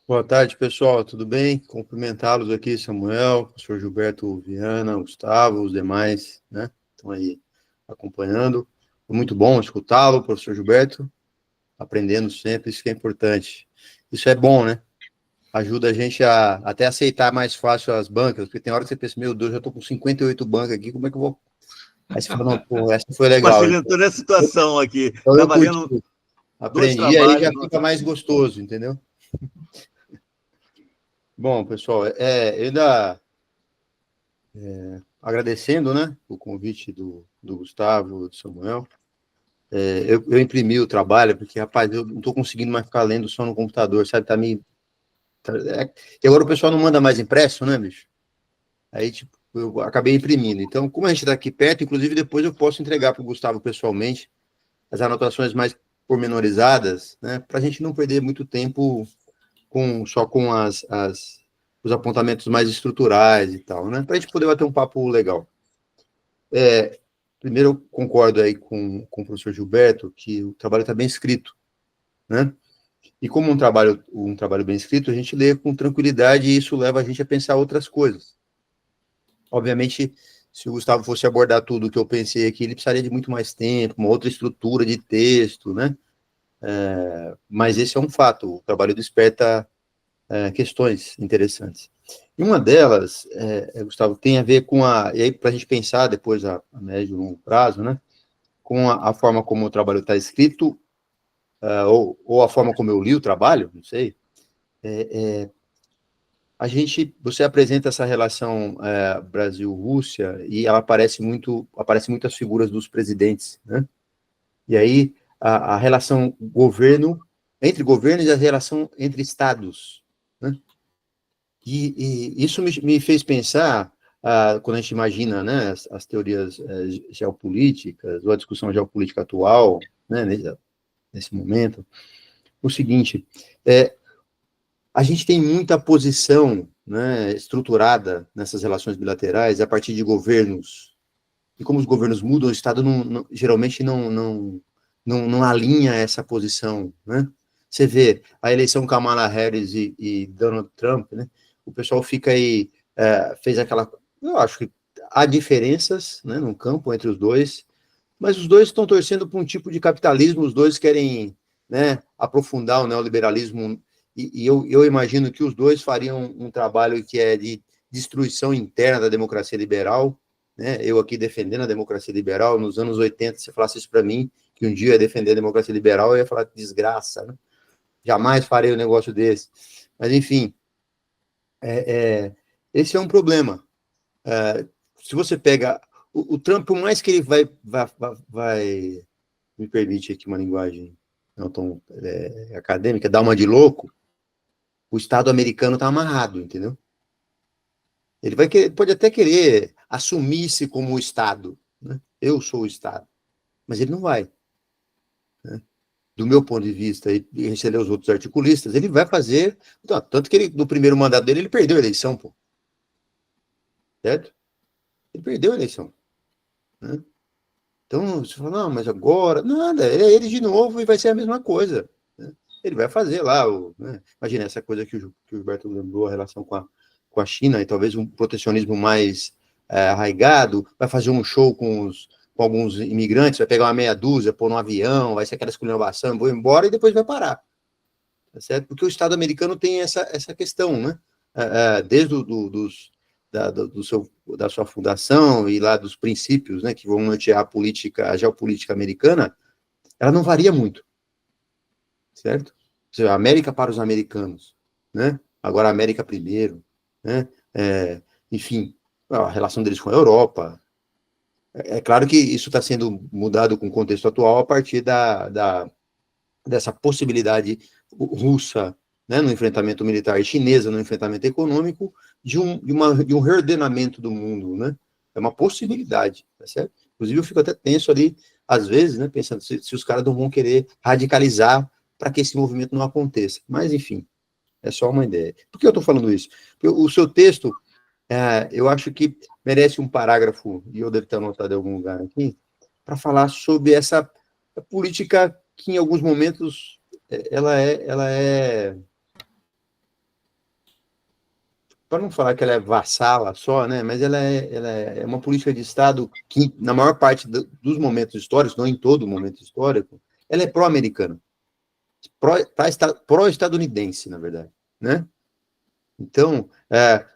Boa tarde, pessoal, tudo bem? Cumprimentá-los aqui, Samuel, professor Gilberto Viana, Gustavo, os demais, né? Estão aí acompanhando. Foi muito bom escutá-lo, professor Gilberto, aprendendo sempre, isso que é importante. Isso é bom, né? Ajuda a gente a até aceitar mais fácil as bancas, porque tem hora que você pensa, meu Deus, já estou com 58 bancas aqui, como é que eu vou... Aí você fala, não, pô, essa foi legal. Facilitou nessa situação aqui. Então, tá valendo aprendi, aí já fica mais gostoso, entendeu? Bom, pessoal, eu ainda agradecendo, né, o convite do Gustavo, do Samuel. Eu imprimi o trabalho, porque, rapaz, eu não estou conseguindo mais ficar lendo só no computador, sabe? E agora o pessoal não manda mais impresso, né, bicho? Aí, tipo, eu acabei imprimindo. Então, como a gente está aqui perto, inclusive depois eu posso entregar para o Gustavo pessoalmente as anotações mais pormenorizadas, né, para a gente não perder muito tempo só com os apontamentos mais estruturais e tal, né, para a gente poder bater um papo legal. Primeiro, eu concordo aí com o professor Gilberto, que o trabalho está bem escrito, né, e como um trabalho bem escrito, a gente lê com tranquilidade e isso leva a gente a pensar outras coisas. Obviamente, se o Gustavo fosse abordar tudo o que eu pensei aqui, ele precisaria de muito mais tempo, uma outra estrutura de texto, né? Mas esse é um fato, o trabalho desperta questões interessantes. E uma delas, Gustavo, tem a ver com e aí para a gente pensar depois a médio e longo prazo, né? Com a forma como o trabalho está escrito, ou a forma como eu li o trabalho, não sei, você apresenta essa relação Brasil-Rússia e ela aparece muitas figuras dos presidentes, né? E aí a relação entre governos e a relação entre estados, né? E isso me fez pensar, quando a gente imagina, né, as teorias geopolíticas, ou a discussão geopolítica atual, né, nesse momento, o seguinte, a gente tem muita posição, né, estruturada nessas relações bilaterais a partir de governos, e como os governos mudam, o Estado geralmente não alinha essa posição, né? Você vê a eleição Kamala Harris e Donald Trump, né? O pessoal fica aí, fez aquela... Eu acho que há diferenças, né, no campo entre os dois, mas os dois estão torcendo por um tipo de capitalismo, os dois querem, né, aprofundar o neoliberalismo. E eu imagino que os dois fariam um trabalho que é de destruição interna da democracia liberal, né? Eu aqui defendendo a democracia liberal, nos anos 80, se você falasse isso para mim, que um dia eu ia defender a democracia liberal, eu ia falar desgraça, né? Jamais farei um negócio desse. Mas, enfim, esse é um problema. Se você pega... O Trump, por mais que ele vai me permite aqui uma linguagem não tão acadêmica, dar uma de louco, o Estado americano está amarrado, entendeu? Ele pode até querer assumir-se como o Estado, né? Eu sou o Estado, mas ele não vai, né? Do meu ponto de vista, e receber os outros articulistas, ele vai fazer, tanto que no primeiro mandato dele, ele perdeu a eleição, pô. Certo? Ele perdeu a eleição, né? Então, você fala, não, mas agora, nada, é ele de novo e vai ser a mesma coisa, né? Ele vai fazer lá, né? Imagina essa coisa que o Gilberto lembrou, a relação com a China, e talvez um protecionismo mais arraigado, vai fazer um show com com alguns imigrantes, vai pegar uma meia dúzia, pôr no avião, vai ser aquela esculhambação, vou embora e depois vai parar. Tá certo? Porque o Estado americano tem essa questão, né? Desde da sua fundação e lá dos princípios, né, que vão nortear a geopolítica americana, ela não varia muito, certo? Ou seja, a América para os americanos, né? Agora a América primeiro, né? Enfim, a relação deles com a Europa. É claro que isso está sendo mudado com o contexto atual a partir dessa possibilidade russa, né, no enfrentamento militar, e chinesa no enfrentamento econômico, de um reordenamento do mundo, né? É uma possibilidade, tá certo? Inclusive, eu fico até tenso ali, às vezes, né, pensando se os caras não vão querer radicalizar para que esse movimento não aconteça. Mas, enfim, é só uma ideia. Por que eu estou falando isso? Porque o seu texto, eu acho que merece um parágrafo, e eu devo ter anotado em algum lugar aqui, para falar sobre essa política que, em alguns momentos, ela é para não falar que ela é vassala só, né, mas ela é uma política de Estado que, na maior parte dos momentos históricos, não em todo momento histórico, ela é pró-americana, pró-estadunidense, na verdade, né? Então,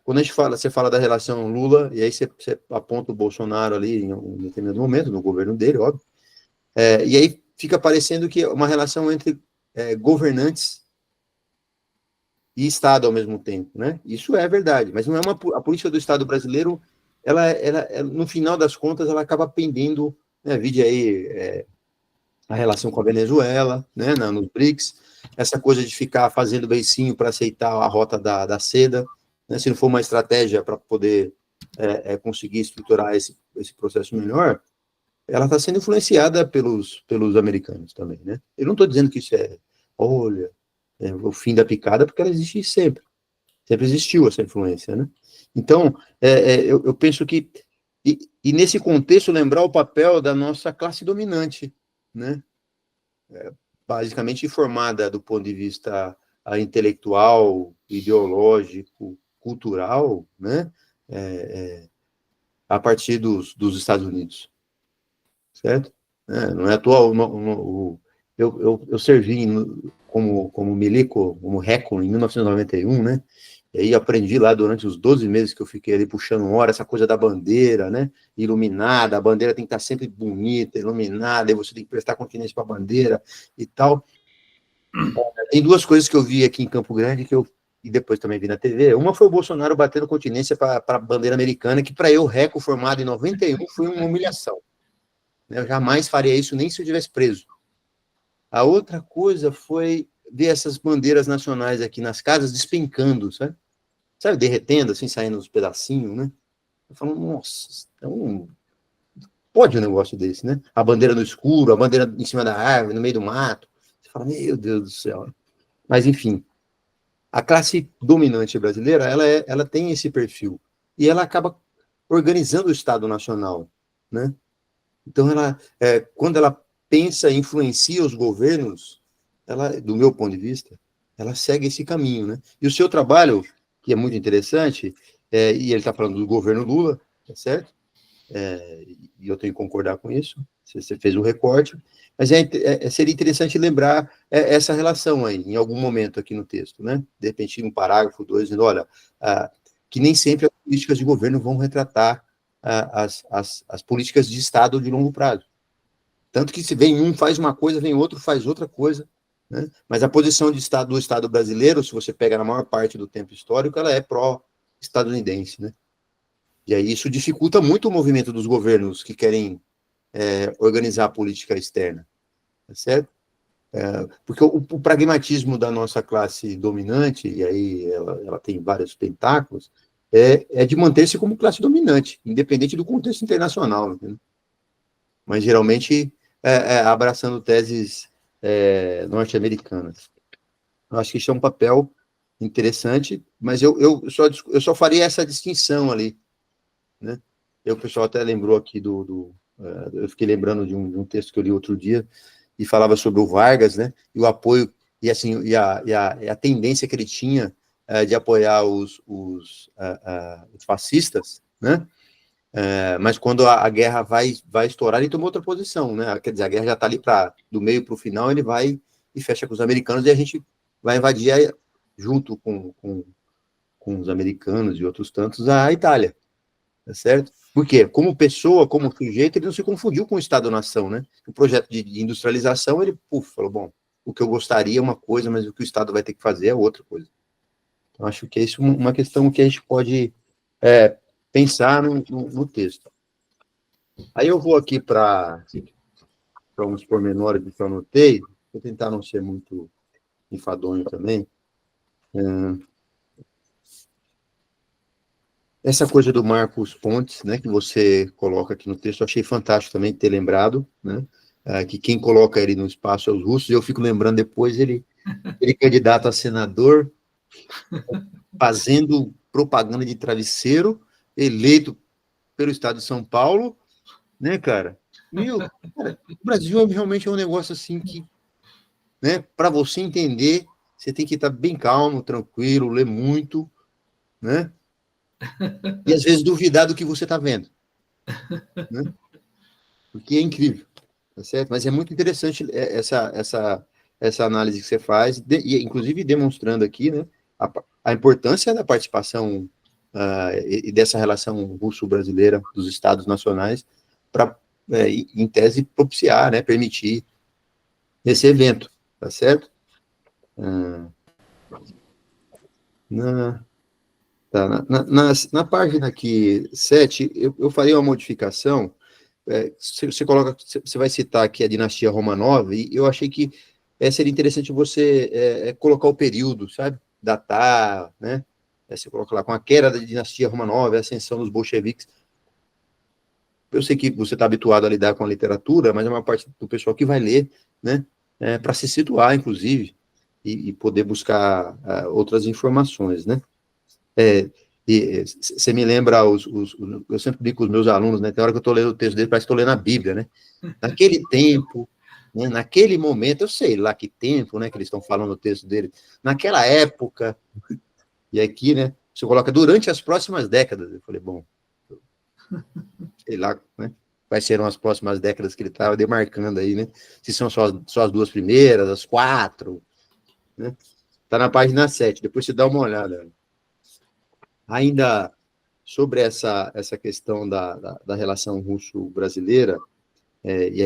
quando você fala da relação Lula, e aí você aponta o Bolsonaro ali em um determinado momento, no governo dele, óbvio, e aí fica parecendo que é uma relação entre governantes e Estado ao mesmo tempo, né? Isso é verdade, mas não é a política do Estado brasileiro, ela, no final das contas, ela acaba pendendo, né? Vide aí a relação com a Venezuela, né? Nos BRICS, essa coisa de ficar fazendo beicinho para aceitar a rota da seda, né? Se não for uma estratégia para poder conseguir estruturar esse processo melhor, ela está sendo influenciada pelos americanos também, né? Eu não estou dizendo que isso olha, o fim da picada, porque ela existe sempre. Sempre existiu essa influência, né? Então, eu penso que, e nesse contexto, lembrar o papel da nossa classe dominante, né? Basicamente formada do ponto de vista intelectual, ideológico, cultural, né? A partir dos Estados Unidos, certo? Não é atual. Eu servi como milico, como récord, em 1991, né? E aí aprendi lá durante os 12 meses que eu fiquei ali puxando hora, essa coisa da bandeira, né? Iluminada, a bandeira tem que estar sempre bonita, iluminada, e você tem que prestar continência para a bandeira e tal. Tem duas coisas que eu vi aqui em Campo Grande e depois também vi na TV. Uma foi o Bolsonaro batendo continência para a bandeira americana, que para eu, récord formado em 91, foi uma humilhação. Eu jamais faria isso, nem se eu estivesse preso. A outra coisa foi ver essas bandeiras nacionais aqui nas casas despencando, sabe? Sabe, derretendo, assim, saindo uns pedacinhos, né? Eu falo, nossa, então, pode um negócio desse, né? A bandeira no escuro, a bandeira em cima da árvore, no meio do mato. Você fala, meu Deus do céu. Mas, enfim, a classe dominante brasileira, ela tem esse perfil. E ela acaba organizando o Estado Nacional, né? Então, quando ela pensa e influencia os governos, do meu ponto de vista, ela segue esse caminho, né? E o seu trabalho, que é muito interessante, e ele está falando do governo Lula, tá certo? E eu tenho que concordar com isso, você fez um recorte, mas seria interessante lembrar essa relação aí, em algum momento aqui no texto, né? De repente, um parágrafo, dois, dizendo, olha, que nem sempre as políticas de governo vão retratar as políticas de Estado de longo prazo. Tanto que se vem um faz uma coisa, vem outro faz outra coisa, né? Mas a posição do Estado brasileiro, se você pega na maior parte do tempo histórico, ela é pró-estadunidense, né? E aí isso dificulta muito o movimento dos governos que querem organizar a política externa, tá certo? Porque o pragmatismo da nossa classe dominante, e aí ela tem vários tentáculos, de manter-se como classe dominante, independente do contexto internacional, entendeu? Mas geralmente abraçando teses norte-americanas. Eu acho que isso é um papel interessante, mas eu só faria essa distinção ali, né? O pessoal até lembrou aqui eu fiquei lembrando de um texto que eu li outro dia, e falava sobre o Vargas, né? E o apoio, e assim, e a tendência que ele tinha de apoiar os fascistas, né? Mas quando a guerra vai estourar, ele tomou outra posição, né? Quer dizer, a guerra já está ali do meio para o final, ele vai e fecha com os americanos, e a gente vai invadir junto com os americanos e outros tantos a Itália, tá certo? Por quê? Como pessoa, como sujeito, ele não se confundiu com o Estado-nação, né? O projeto de industrialização, ele falou, bom, o que eu gostaria é uma coisa, mas o que o Estado vai ter que fazer é outra coisa. Então, acho que é isso uma questão que a gente pode pensar no texto. Aí eu vou aqui para uns pormenores que eu anotei, vou tentar não ser muito enfadonho também. Essa coisa do Marcos Pontes, né, que você coloca aqui no texto, eu achei fantástico também ter lembrado, né, que quem coloca ele no espaço é os russos, e eu fico lembrando depois ele candidato a senador, fazendo propaganda de travesseiro, eleito pelo estado de São Paulo, né, cara? Cara, o Brasil realmente é um negócio assim que, né, para você entender, você tem que estar bem calmo, tranquilo, ler muito, né? E às vezes duvidar do que você está vendo, né? Porque é incrível, tá certo? Mas é muito interessante essa análise que você faz, e inclusive demonstrando aqui, né, a importância da participação e dessa relação russo-brasileira dos estados nacionais para, em tese, propiciar, né, permitir esse evento, tá certo? Na página aqui 7, eu farei uma modificação. Você vai citar aqui a dinastia Romanov, e eu achei que seria interessante você colocar o período, sabe? Datar, né? Você coloca lá com a queda da dinastia Romanov, a ascensão dos bolcheviques. Eu sei que você está habituado a lidar com a literatura, mas é uma parte do pessoal que vai ler, né? Para se situar, inclusive, e poder buscar outras informações, né? E você me lembra, eu sempre digo com os meus alunos, né? Tem hora que eu estou lendo o texto dele, parece que estou lendo a Bíblia, né? Naquele tempo, né, naquele momento, eu sei lá que tempo, né, que eles estão falando no texto dele, naquela época, e aqui, né, você coloca durante as próximas décadas. Eu falei, bom, sei lá, né, quais serão as próximas décadas que ele estava demarcando aí, né? Se são só as duas primeiras, as 4, né? Está na página 7, depois você dá uma olhada. Ainda sobre essa questão da relação russo-brasileira, e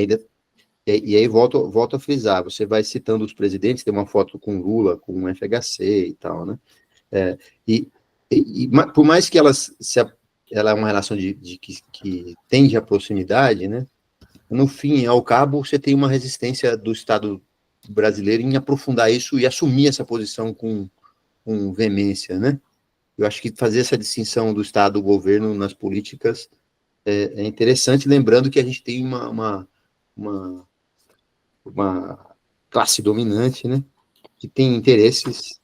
aí volto a frisar, você vai citando os presidentes, tem uma foto com Lula, com o FHC e tal, né? Por mais que ela é uma relação que tende à proximidade, né? No fim, ao cabo, você tem uma resistência do Estado brasileiro em aprofundar isso e assumir essa posição com veemência, né? Eu acho que fazer essa distinção do Estado do governo nas políticas é interessante, lembrando que a gente tem uma classe dominante, né, que tem interesses,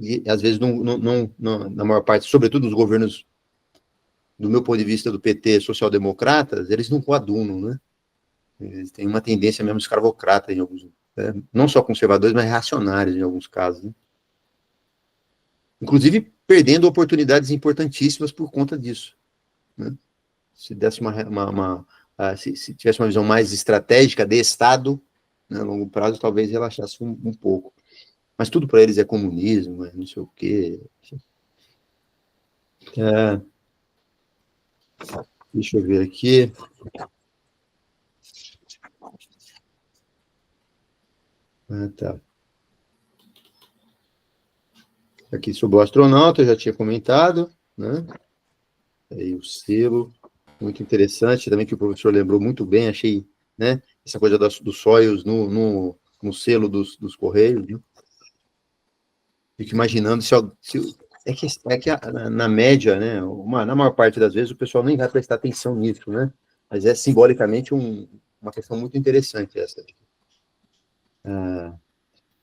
e às vezes, na maior parte, sobretudo os governos, do meu ponto de vista, do PT, social-democratas, eles não coadunam, né? Eles têm uma tendência mesmo escravocrata em alguns, não só conservadores, mas reacionários em alguns casos, né? Inclusive perdendo oportunidades importantíssimas por conta disso, né? Se desse se tivesse uma visão mais estratégica de Estado, né, a longo prazo, talvez relaxasse um pouco. Mas tudo para eles é comunismo, não sei o quê. Deixa eu ver aqui. Tá. Aqui sobre o astronauta, eu já tinha comentado, né? Aí o selo, muito interessante, também que o professor lembrou muito bem, achei, né? Essa coisa dos sóios no selo dos Correios, né? Fico imaginando na média, né? Na maior parte das vezes, o pessoal nem vai prestar atenção nisso, né? Mas é simbolicamente uma questão muito interessante essa.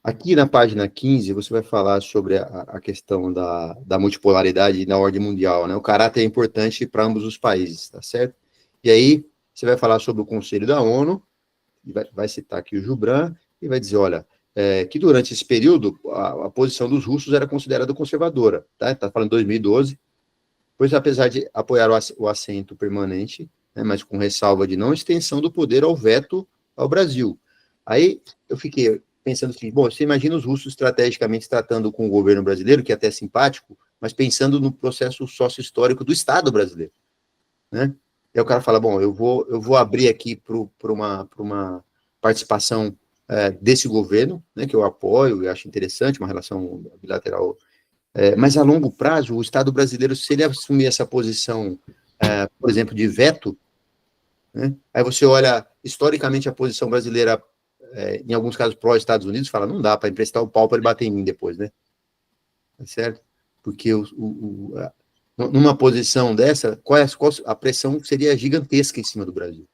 Aqui na página 15, você vai falar sobre a questão da multipolaridade na ordem mundial, né? O caráter é importante para ambos os países, tá certo? E aí, você vai falar sobre o Conselho da ONU, vai citar aqui o Gibran, e vai dizer, olha, que durante esse período, a posição dos russos era considerada conservadora, tá? Está falando de 2012, pois apesar de apoiar o assento permanente, né, mas com ressalva de não extensão do poder ao veto ao Brasil. Aí eu fiquei pensando assim, bom, você imagina os russos estrategicamente tratando com o governo brasileiro, que é até simpático, mas pensando no processo sócio-histórico do Estado brasileiro, né? E aí o cara fala, bom, eu vou abrir aqui para uma participação desse governo, né, que eu apoio e acho interessante, uma relação bilateral, mas a longo prazo, o Estado brasileiro, se ele assumir essa posição, por exemplo, de veto, né, aí você olha historicamente a posição brasileira, em alguns casos pró-Estados Unidos, fala, não dá para emprestar o pau para ele bater em mim depois, né? Tá certo? Porque numa posição dessa, qual a pressão seria gigantesca em cima do Brasil,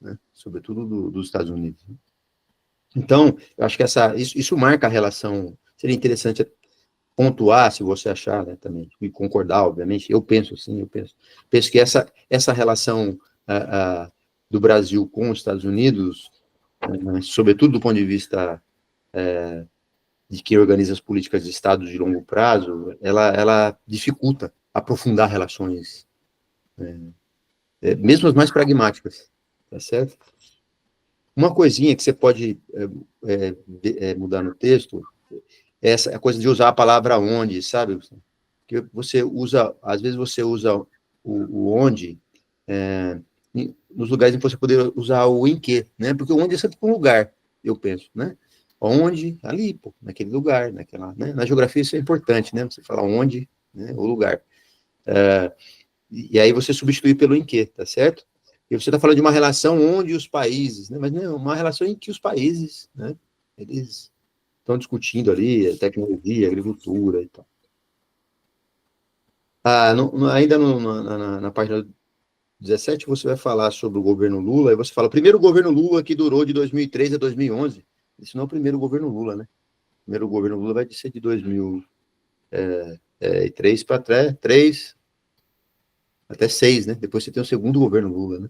né? Sobretudo dos Estados Unidos. Então, eu acho que isso marca a relação. Seria interessante pontuar, se você achar, né, também, e concordar, obviamente. Eu penso assim, penso que essa relação do Brasil com os Estados Unidos, sobretudo do ponto de vista de quem organiza as políticas de Estado de longo prazo, ela dificulta aprofundar relações, mesmo as mais pragmáticas, tá certo? Uma coisinha que você pode mudar no texto é essa coisa de usar a palavra onde, sabe? Que você usa, às vezes você usa o onde nos lugares em que você poderia usar o em que, né? Porque o onde é sempre um lugar, eu penso, né? Onde, ali, pô, naquele lugar, naquela, né? Na geografia isso é importante, né? Você fala onde, né? O lugar. E aí você substitui pelo em que, tá certo? E você está falando de uma relação onde os países, né? Mas não, uma relação em que os países, né? Eles estão discutindo ali tecnologia, agricultura e tal. Ainda na página 17, você vai falar sobre o governo Lula, e você fala, o primeiro governo Lula que durou de 2003 a 2011. Isso não é o primeiro governo Lula, né? O primeiro governo Lula vai ser de 2003 para 3 até 6, né? Depois você tem o segundo governo Lula, né?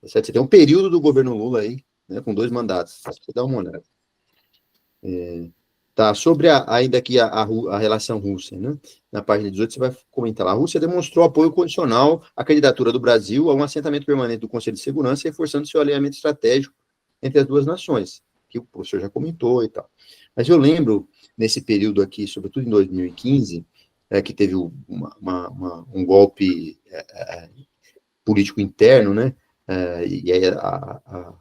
Você tem um período do governo Lula aí, né, com 2 mandatos. Você dá uma olhada. Tá, sobre ainda aqui a relação Rússia, né? Na página 18 você vai comentar lá. A Rússia demonstrou apoio condicional à candidatura do Brasil a um assentamento permanente do Conselho de Segurança, reforçando seu alinhamento estratégico entre as duas nações, que o professor já comentou e tal. Mas eu lembro, nesse período aqui, sobretudo em 2015, que teve um golpe político interno, né? E aí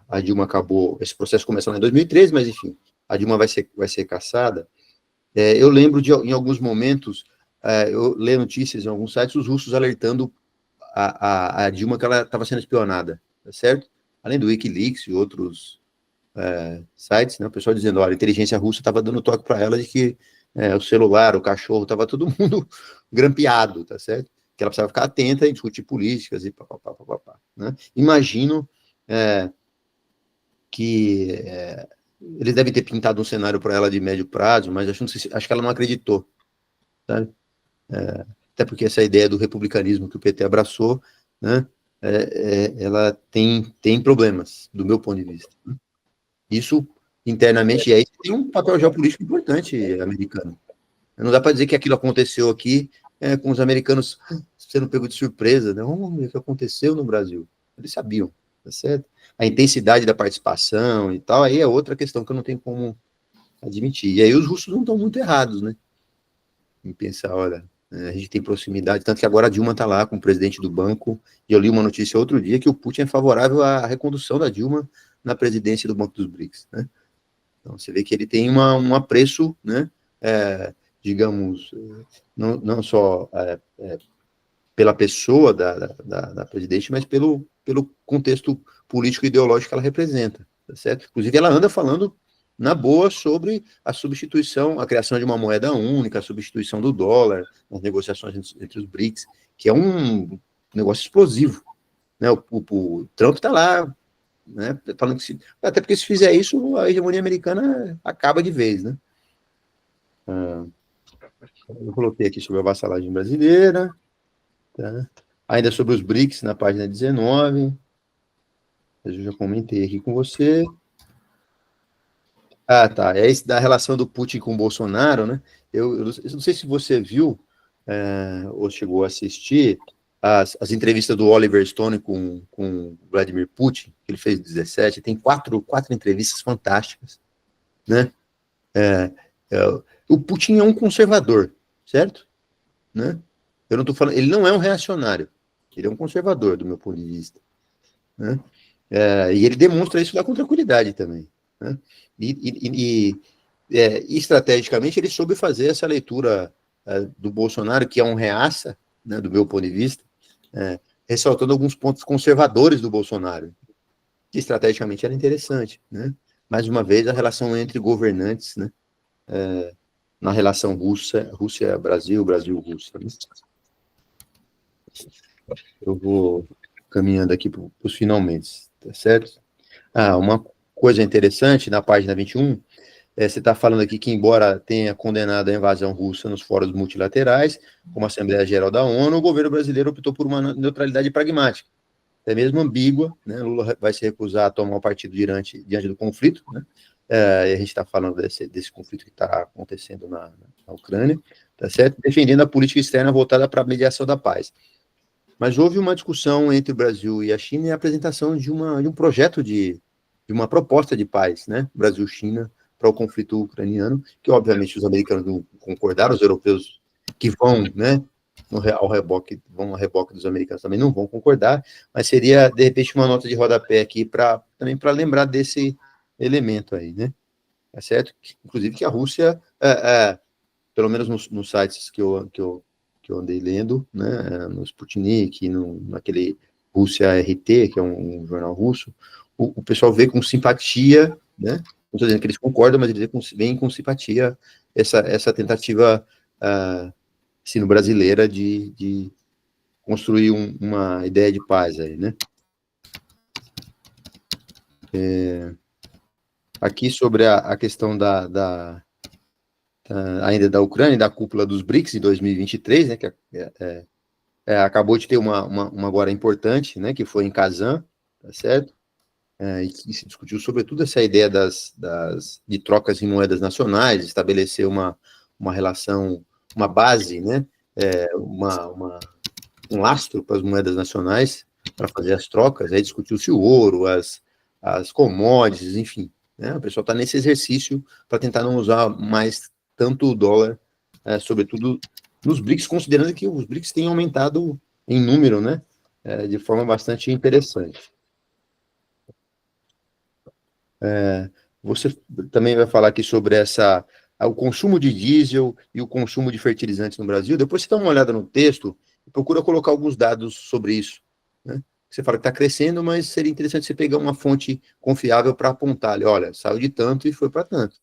a Dilma acabou, esse processo começou lá em 2013, mas enfim, a Dilma vai ser cassada. Eu lembro em alguns momentos, eu leio notícias em alguns sites, os russos alertando a Dilma que ela estava sendo espionada, tá certo? Além do Wikileaks e outros sites, né, o pessoal dizendo, olha, a inteligência russa estava dando toque para ela de que o celular, o cachorro, estava todo mundo grampeado, tá certo? Que ela precisava ficar atenta e discutir políticas e papapá, né? Imagino que eles devem ter pintado um cenário para ela de médio prazo, mas acho que ela não acreditou, sabe? Até porque essa ideia do republicanismo que o PT abraçou, né, ela tem problemas, do meu ponto de vista. Né? Isso, internamente, e aí tem um papel geopolítico importante americano. Não dá para dizer que aquilo aconteceu aqui com os americanos sendo pego de surpresa, né? O que aconteceu no Brasil? Eles sabiam, tá certo? A intensidade da participação e tal, aí é outra questão que eu não tenho como admitir. E aí os russos não estão muito errados, né? Em pensar, olha, a gente tem proximidade, tanto que agora a Dilma está lá com o presidente do banco, e eu li uma notícia outro dia que o Putin é favorável à recondução da Dilma na presidência do Banco dos BRICS, né? Então você vê que ele tem um apreço, né? Digamos, não só pela pessoa da presidente, mas pelo contexto político e ideológico que ela representa, tá certo? Inclusive, ela anda falando na boa sobre a substituição, a criação de uma moeda única, a substituição do dólar, as negociações entre os BRICS, que é um negócio explosivo, né? O Trump está lá, né, falando que até porque se fizer isso, a hegemonia americana acaba de vez, né? Eu coloquei aqui sobre a vassalagem brasileira, tá? Ainda sobre os BRICS, na página 19, eu já comentei aqui com você. Tá, é esse da relação do Putin com o Bolsonaro, né? Eu não sei se você viu, ou chegou a assistir as entrevistas do Oliver Stone com Vladimir Putin, que ele fez em 17, tem quatro entrevistas fantásticas, né? O Putin é um conservador, certo? Né? Eu não estou falando, ele não é um reacionário, ele é um conservador, do meu ponto de vista, né? E ele demonstra isso lá com tranquilidade também, né? E estrategicamente ele soube fazer essa leitura do Bolsonaro, que é um reaça, né, do meu ponto de vista, ressaltando alguns pontos conservadores do Bolsonaro, que estrategicamente era interessante, né? Mais uma vez, a relação entre governantes, né, na relação Rússia-Brasil, Brasil-Rússia. Né? Eu vou caminhando aqui para os finalmente, tá certo? Uma coisa interessante, na página 21, você está falando aqui que, embora tenha condenado a invasão russa nos fóruns multilaterais, como a Assembleia Geral da ONU, o governo brasileiro optou por uma neutralidade pragmática, até mesmo ambígua, né? Lula vai se recusar a tomar um partido diante do conflito, né? E a gente está falando desse conflito que está acontecendo na Ucrânia, tá certo? Defendendo a política externa voltada para a mediação da paz. Mas houve uma discussão entre o Brasil e a China e a apresentação de um projeto de uma proposta de paz, né? Brasil-China para o conflito ucraniano, que obviamente os americanos não concordaram, os europeus que vão, né, ao reboque dos americanos também não vão concordar, mas seria, de repente, uma nota de rodapé aqui também para lembrar desse elemento aí, né? É certo? Inclusive que a Rússia, pelo menos nos sites que eu andei lendo, né, no Sputnik, naquele Rússia RT, que é um jornal russo, o pessoal vê com simpatia, né? Não estou dizendo que eles concordam, mas eles veem com simpatia essa tentativa brasileira de construir uma ideia de paz aí, né? Aqui sobre a questão ainda da Ucrânia, da cúpula dos BRICS de 2023, né, que acabou de ter uma agora importante, né, que foi em Kazan, tá certo? E que se discutiu sobretudo essa ideia de trocas em moedas nacionais, estabelecer uma relação, uma base, né, um lastro para as moedas nacionais, para fazer as trocas. Aí discutiu-se o ouro, as commodities, enfim, né, o pessoal está nesse exercício para tentar não usar mais tanto o dólar, sobretudo nos BRICS, considerando que os BRICS têm aumentado em número, né, de forma bastante interessante. Você também vai falar aqui sobre o consumo de diesel e o consumo de fertilizantes no Brasil. Depois você dá uma olhada no texto e procura colocar alguns dados sobre isso, né? Você fala que está crescendo, mas seria interessante você pegar uma fonte confiável para apontar ali, olha, saiu de tanto e foi para tanto,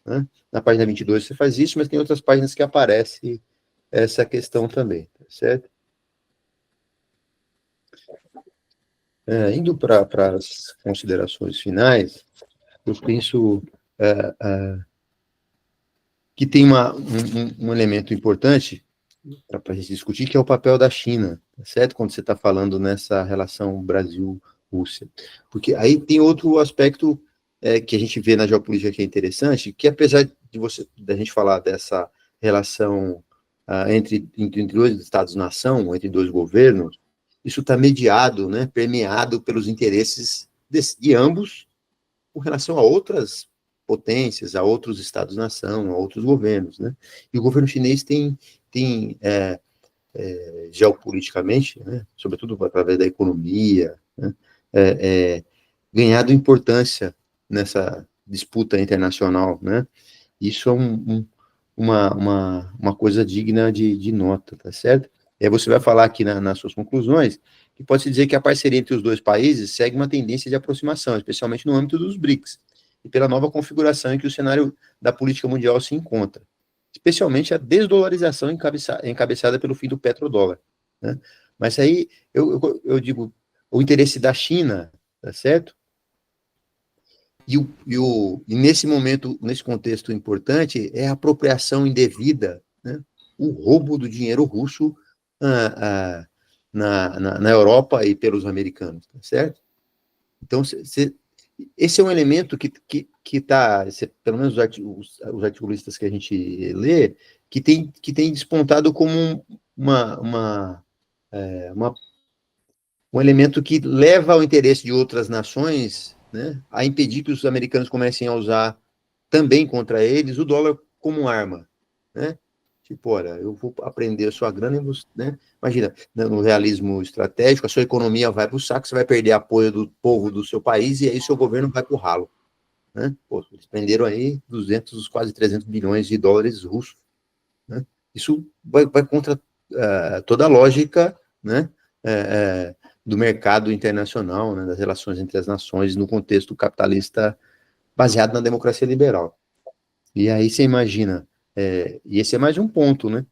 né? Na página 22 você faz isso, mas tem outras páginas que aparece essa questão também, tá certo? Indo para as considerações finais, eu penso que tem um elemento importante para a gente discutir, que é o papel da China, tá certo? Quando você está falando nessa relação Brasil-Rússia. Porque aí tem outro aspecto que a gente vê na geopolítica que é interessante, que apesar da gente falar dessa relação entre dois Estados-nação, entre dois governos, isso está mediado, né, permeado pelos interesses de ambos com relação a outras potências, a outros estados-nação, a outros governos, né? E o governo chinês tem geopoliticamente, né, sobretudo através da economia, né, ganhado importância nessa disputa internacional, né? Isso é uma coisa digna de nota, tá certo? E aí você vai falar aqui nas suas conclusões que pode-se dizer que a parceria entre os dois países segue uma tendência de aproximação, especialmente no âmbito dos BRICS, e pela nova configuração em que o cenário da política mundial se encontra, especialmente a desdolarização encabeçada pelo fim do petrodólar, né? Mas aí eu digo, o interesse da China, tá certo? E nesse momento, nesse contexto importante, é a apropriação indevida, né? O roubo do dinheiro russo na Europa e pelos americanos, tá certo? Então, esse é um elemento que está, pelo menos os articulistas que a gente lê, que tem despontado como um elemento que leva ao interesse de outras nações, né, a impedir que os americanos comecem a usar também contra eles o dólar como arma, né? Tipo, olha, eu vou aprender a sua grana, né? Imagina, no realismo estratégico, a sua economia vai para o saco, você vai perder apoio do povo do seu país e aí seu governo vai para o ralo, né? Pô, eles prenderam aí 200, quase 300 bilhões de dólares russos, né? Isso vai contra toda a lógica, né, do mercado internacional, né, das relações entre as nações no contexto capitalista baseado na democracia liberal. E aí você imagina, e esse é mais um ponto, né,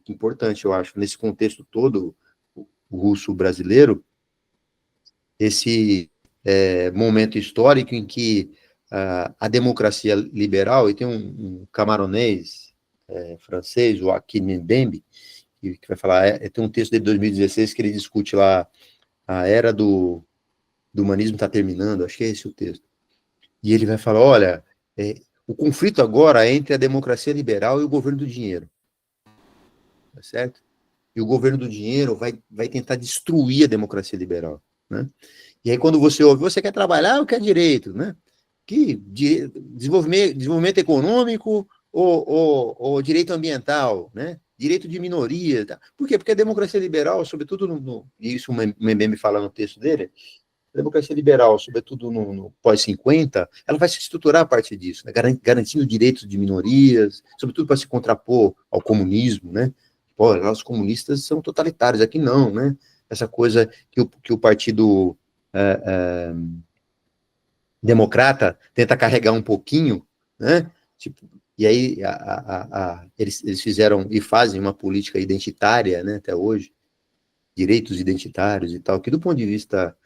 importante, eu acho, nesse contexto todo o russo-brasileiro, esse momento histórico em que a democracia liberal, e tem um camaronês francês, o Joaquim Mbembe, que vai falar, tem um texto de 2016 que ele discute lá a era do humanismo está terminando, acho que é esse o texto. E ele vai falar, olha, o conflito agora é entre a democracia liberal e o governo do dinheiro. Tá certo? E o governo do dinheiro vai tentar destruir a democracia liberal, né? E aí quando você ouve, você quer trabalhar ou quer direito, né? Que desenvolvimento econômico ou direito ambiental, né? Direito de minoria. Tá? Por quê? Porque a democracia liberal, sobretudo e isso o Mbembe fala no texto dele, a democracia liberal, sobretudo no pós-50, ela vai se estruturar a partir disso, né? Garantindo direitos de minorias, sobretudo para se contrapor ao comunismo, né? Pô, os comunistas são totalitários, aqui não, né? Essa coisa que o partido democrata tenta carregar um pouquinho, né? Tipo, e aí eles fizeram e fazem uma política identitária, né, até hoje, direitos identitários e tal, que do ponto de vista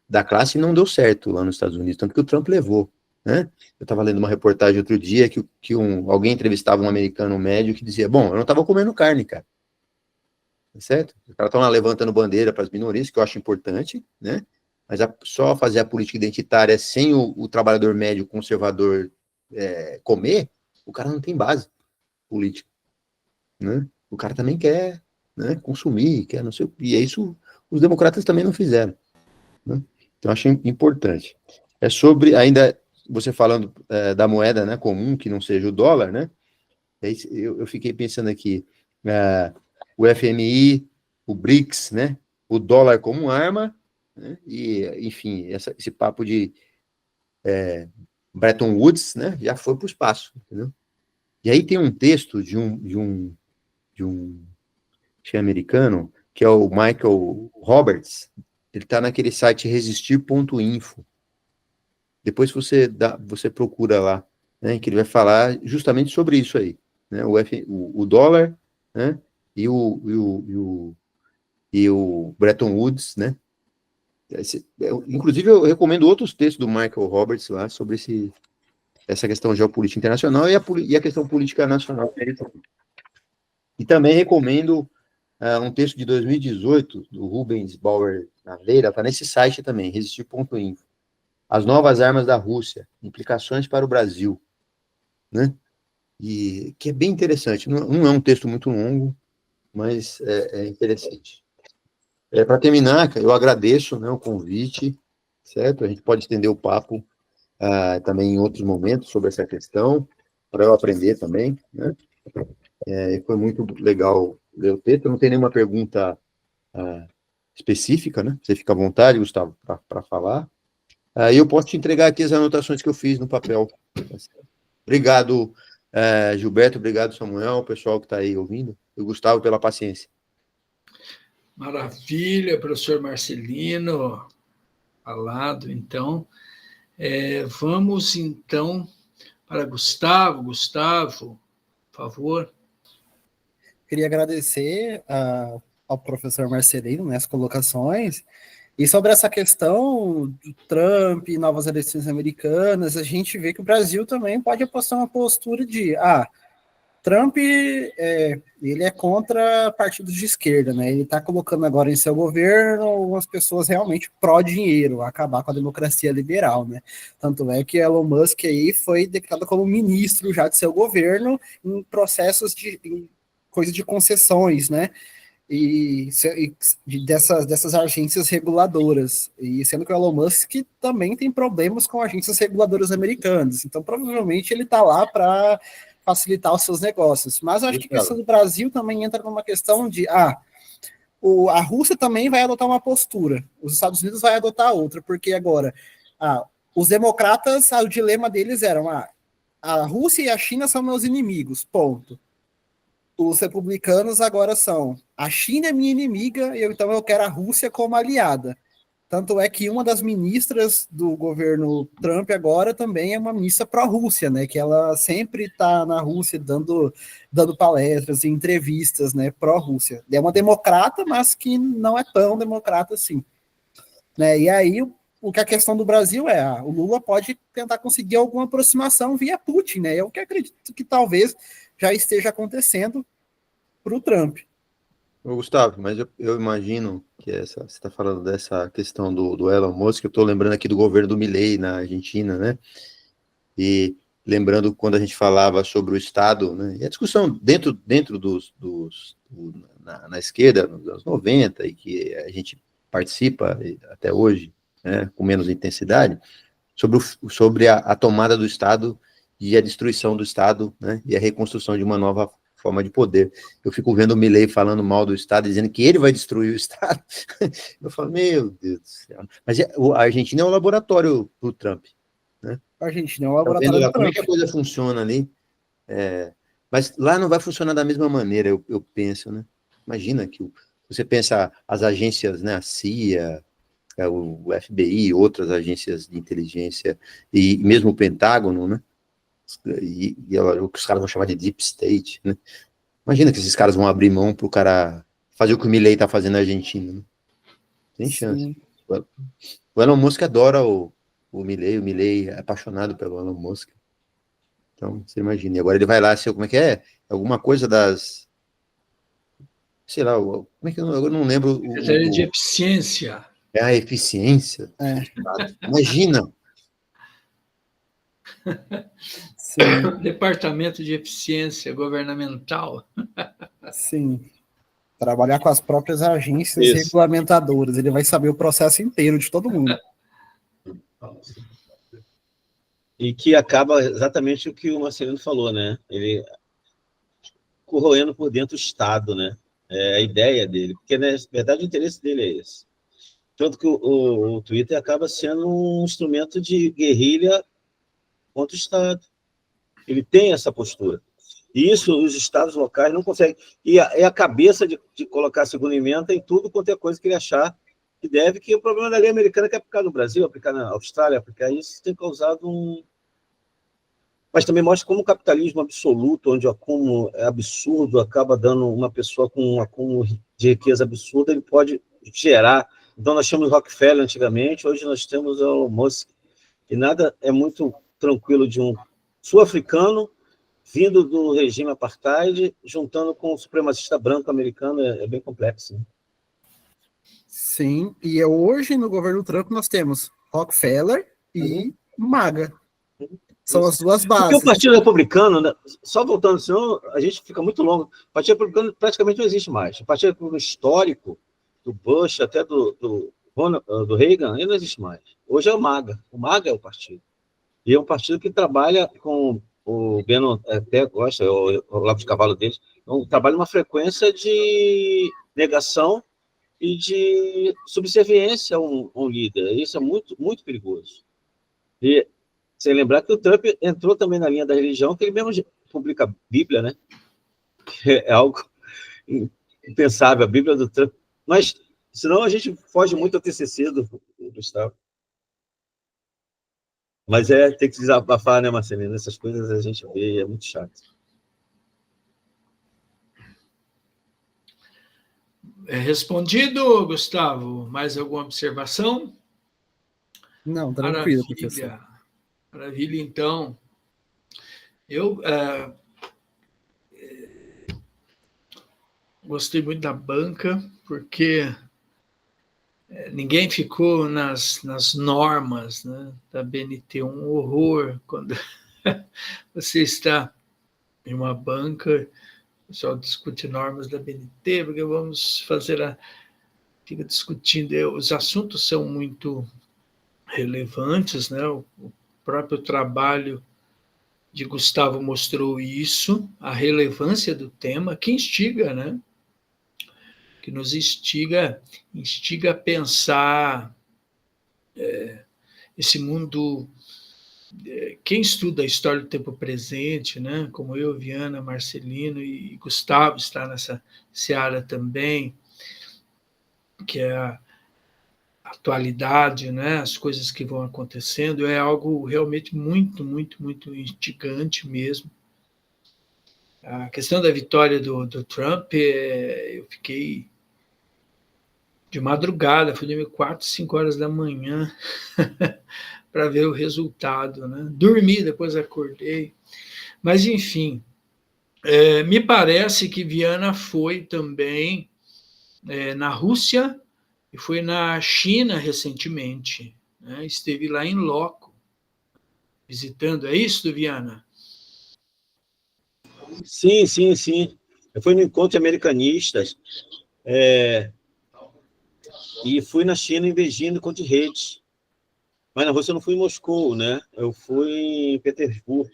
da classe não deu certo lá nos Estados Unidos, tanto que o Trump levou, né? Eu estava lendo uma reportagem outro dia que alguém entrevistava um americano médio que dizia, bom, eu não estava comendo carne, cara. Certo? Os caras estão lá levantando bandeira para as minorias, que eu acho importante, né? Mas só fazer a política identitária sem o trabalhador médio conservador comer, o cara não tem base política, né? O cara também quer, né, consumir, quer não sei o que, e é isso os democratas também não fizeram, né? Então, eu acho importante. É sobre, ainda, você falando da moeda, né, comum, que não seja o dólar, né? Eu fiquei pensando aqui, o FMI, o BRICS, né? O dólar como arma, né? E, enfim, esse papo de Bretton Woods, né? Já foi para o espaço, entendeu? E aí tem um texto de um americano, que é o Michael Roberts, ele está naquele site resistir.info. Depois você procura lá, né? Que ele vai falar justamente sobre isso aí, né? O dólar, né? E o Bretton Woods, né? Inclusive, eu recomendo outros textos do Michael Roberts lá sobre essa questão geopolítica internacional e a questão política nacional. E também recomendo um texto de 2018 do Rubens Bauer Naveira, está nesse site também, resistir.info. As novas armas da Rússia, implicações para o Brasil, né? E que é bem interessante. Não é um texto muito longo, mas é interessante. Para terminar, eu agradeço, né, o convite, certo? A gente pode estender o papo também em outros momentos sobre essa questão, para eu aprender também, né? Foi muito legal ler o texto. Eu não tenho nenhuma pergunta específica, né? Você fica à vontade, Gustavo, para falar. E eu posso te entregar aqui as anotações que eu fiz no papel. Obrigado, Gilberto, obrigado, Samuel, o pessoal que está aí ouvindo, e o Gustavo pela paciência. Maravilha, professor Marcelino, falado, então. Vamos, então, para Gustavo. Gustavo, por favor. Queria agradecer ao professor Marcelino, né, as colocações. E sobre essa questão do Trump e novas eleições americanas, a gente vê que o Brasil também pode apostar uma postura de Trump, ele é contra partidos de esquerda, né? Ele está colocando agora em seu governo umas pessoas realmente pró-dinheiro, acabar com a democracia liberal, né? Tanto é que Elon Musk aí foi declarado como ministro já de seu governo em processos em coisa de concessões, né? E dessas agências reguladoras, e sendo que o Elon Musk também tem problemas com agências reguladoras americanas, então provavelmente ele está lá para facilitar os seus negócios. Mas eu acho que a questão do Brasil também entra numa questão de a Rússia também vai adotar uma postura, os Estados Unidos vai adotar outra, porque agora os democratas, o dilema deles era a Rússia e a China são meus inimigos, ponto. Os republicanos agora são a China é minha inimiga, então eu quero a Rússia como aliada. Tanto é que uma das ministras do governo Trump agora também é uma ministra pró-Rússia, né? Que ela sempre está na Rússia dando palestras e entrevistas, né? Pró-Rússia. É uma democrata, mas que não é tão democrata assim. Né? E aí, o que a questão do Brasil o Lula pode tentar conseguir alguma aproximação via Putin, né? Eu que acredito que talvez já esteja acontecendo para o Trump. Ô, Gustavo, mas eu imagino que você está falando dessa questão do Elon Musk, eu estou lembrando aqui do governo do Milei na Argentina, né? E lembrando quando a gente falava sobre o Estado, né? E a discussão dentro na esquerda, nos anos 90, e que a gente participa até hoje, né, com menos intensidade, sobre a tomada do Estado e a destruição do Estado, né? E a reconstrução de uma nova forma de poder. Eu fico vendo o Milei falando mal do Estado, dizendo que ele vai destruir o Estado. Eu falo, meu Deus do céu. Mas a Argentina é um laboratório para o Trump, né? A Argentina é um laboratório do Trump. Como é que a coisa funciona ali? Mas lá não vai funcionar da mesma maneira, eu penso, né? Imagina que você pensa as agências, né, a CIA, o FBI, outras agências de inteligência, e mesmo o Pentágono, né? E o que os caras vão chamar de Deep State, né? Imagina que esses caras vão abrir mão para o cara fazer o que o Milei está fazendo na Argentina, né? Tem chance. Sim. O Elon Musk adora o Milei é apaixonado pelo Elon Musk. Então, você imagina. E agora ele vai lá, como é que é? Alguma coisa das... Sei lá, como é que eu não lembro... Secretaria de Eficiência. É a eficiência. Imagina. Sim. Departamento de Eficiência Governamental. Sim. Trabalhar com as próprias agências regulamentadoras. Ele vai saber o processo inteiro de todo mundo. E que acaba exatamente o que o Marcelino falou, né? Ele corroendo por dentro o Estado, né? É a ideia dele. Porque, na verdade, o interesse dele é esse. Tanto que o Twitter acaba sendo um instrumento de guerrilha contra o Estado. Ele tem essa postura. E isso os estados locais não conseguem. E a cabeça de colocar a segunda emenda em tudo quanto é coisa que ele achar que deve, que o problema da lei americana é que é aplicar no Brasil, aplicar na Austrália, aplicar isso tem causado um... Mas também mostra como o capitalismo absoluto, onde o acúmulo é absurdo, acaba dando uma pessoa com um acúmulo de riqueza absurda, ele pode gerar... Então, nós tínhamos Rockefeller antigamente, hoje nós temos o Musk, e nada é muito tranquilo de um sul-africano vindo do regime apartheid, juntando com o supremacista branco americano, é bem complexo. Né? Sim, e hoje no governo Trump nós temos Rockefeller e MAGA. São as duas bases. Porque o Partido Republicano, né, só voltando, senão a gente fica muito longo, o Partido Republicano praticamente não existe mais. O Partido Republicano histórico, do Bush, até do Reagan, ele não existe mais. Hoje é o MAGA. O MAGA é o partido. E é um partido que trabalha com... O Bannon até gosta, o lápis de cavalo deles, então, trabalha uma frequência de negação e de subserviência a um líder. Isso é muito, muito perigoso. E sem lembrar que o Trump entrou também na linha da religião, que ele mesmo publica a Bíblia, né? Que é algo impensável, a Bíblia do Trump. Mas, senão, a gente foge muito ao TCC do Gustavo. Mas tem que desabafar, né, Marcelino? Essas coisas a gente vê e é muito chato. Respondido, Gustavo? Mais alguma observação? Não, tranquilo, professor. Maravilha, então. Eu gostei muito da banca, porque ninguém ficou nas normas, né, da BNT, um horror quando você está em uma banca, o pessoal discute normas da BNT, porque vamos fazer fica discutindo, os assuntos são muito relevantes, né, o próprio trabalho de Gustavo mostrou isso, a relevância do tema, que instiga, né, que nos instiga a pensar esse mundo. Quem estuda a história do tempo presente, né, como eu, Viana, Marcelino e Gustavo está nessa seara também, que é a atualidade, né, as coisas que vão acontecendo, é algo realmente muito, muito, muito instigante mesmo. A questão da vitória do Trump, eu fiquei de madrugada, fui dormir 4, 5 horas da manhã para ver o resultado, né? Dormi, depois acordei. Mas, enfim, me parece que Viana foi também na Rússia e foi na China recentemente, né? Esteve lá em loco, visitando. É isso, Viana? Sim, sim, sim. Eu fui no encontro de americanistas e fui na China em Beijing, no encontro de redes. Mas na Rússia eu não fui em Moscou, né? Eu fui em Petersburgo,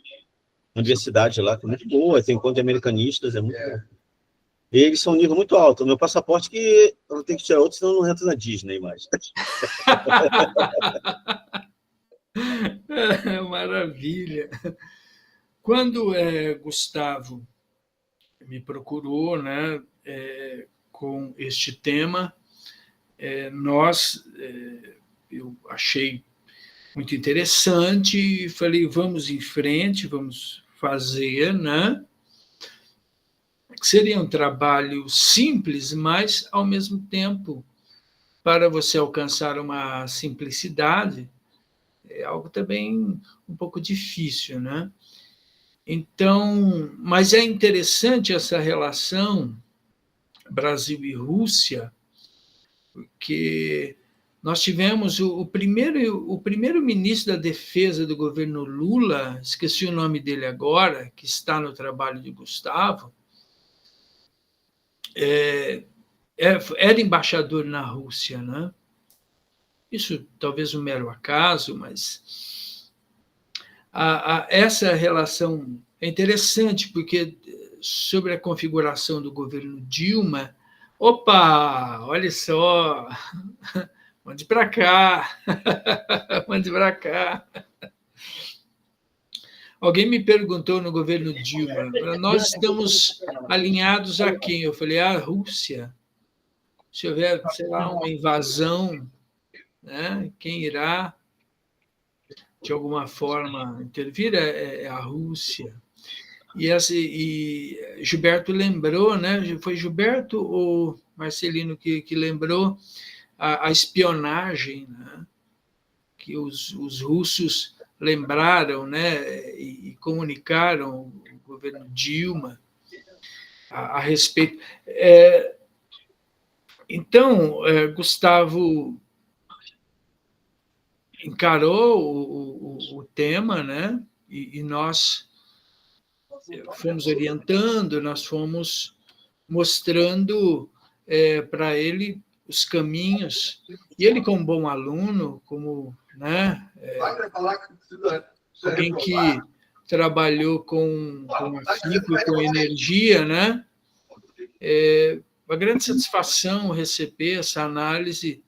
universidade lá, que é muito boa, tem encontro de americanistas, é muito bom. E eles são um nível muito alto. O meu passaporte que eu vou ter que tirar outro, senão eu não entro na Disney mais. Maravilha. Quando Gustavo me procurou, né, com este tema, eu achei muito interessante e falei, vamos em frente, vamos fazer, né? Seria um trabalho simples, mas, ao mesmo tempo, para você alcançar uma simplicidade, é algo também um pouco difícil, né? Então, mas é interessante essa relação Brasil e Rússia, porque nós tivemos o primeiro ministro da Defesa do governo Lula, esqueci o nome dele agora, que está no trabalho de Gustavo, era embaixador na Rússia, né? Isso talvez um mero acaso, mas essa relação é interessante, porque sobre a configuração do governo Dilma, opa, olha só, mande para cá, mande para cá. Alguém me perguntou no governo Dilma, nós estamos alinhados a quem? Eu falei, a Rússia. Se houver, sei lá, uma invasão, né, quem irá, de alguma forma, intervir é a Rússia. E Gilberto lembrou, né? Foi Gilberto ou Marcelino que lembrou a espionagem, né? Que os russos lembraram, né? E comunicaram o governo Dilma a respeito. Então, Gustavo encarou o tema, né? E nós fomos orientando, nós fomos mostrando para ele os caminhos. E ele, como bom aluno, como, né, alguém que trabalhou com afinco, com energia, né, uma grande satisfação receber essa análise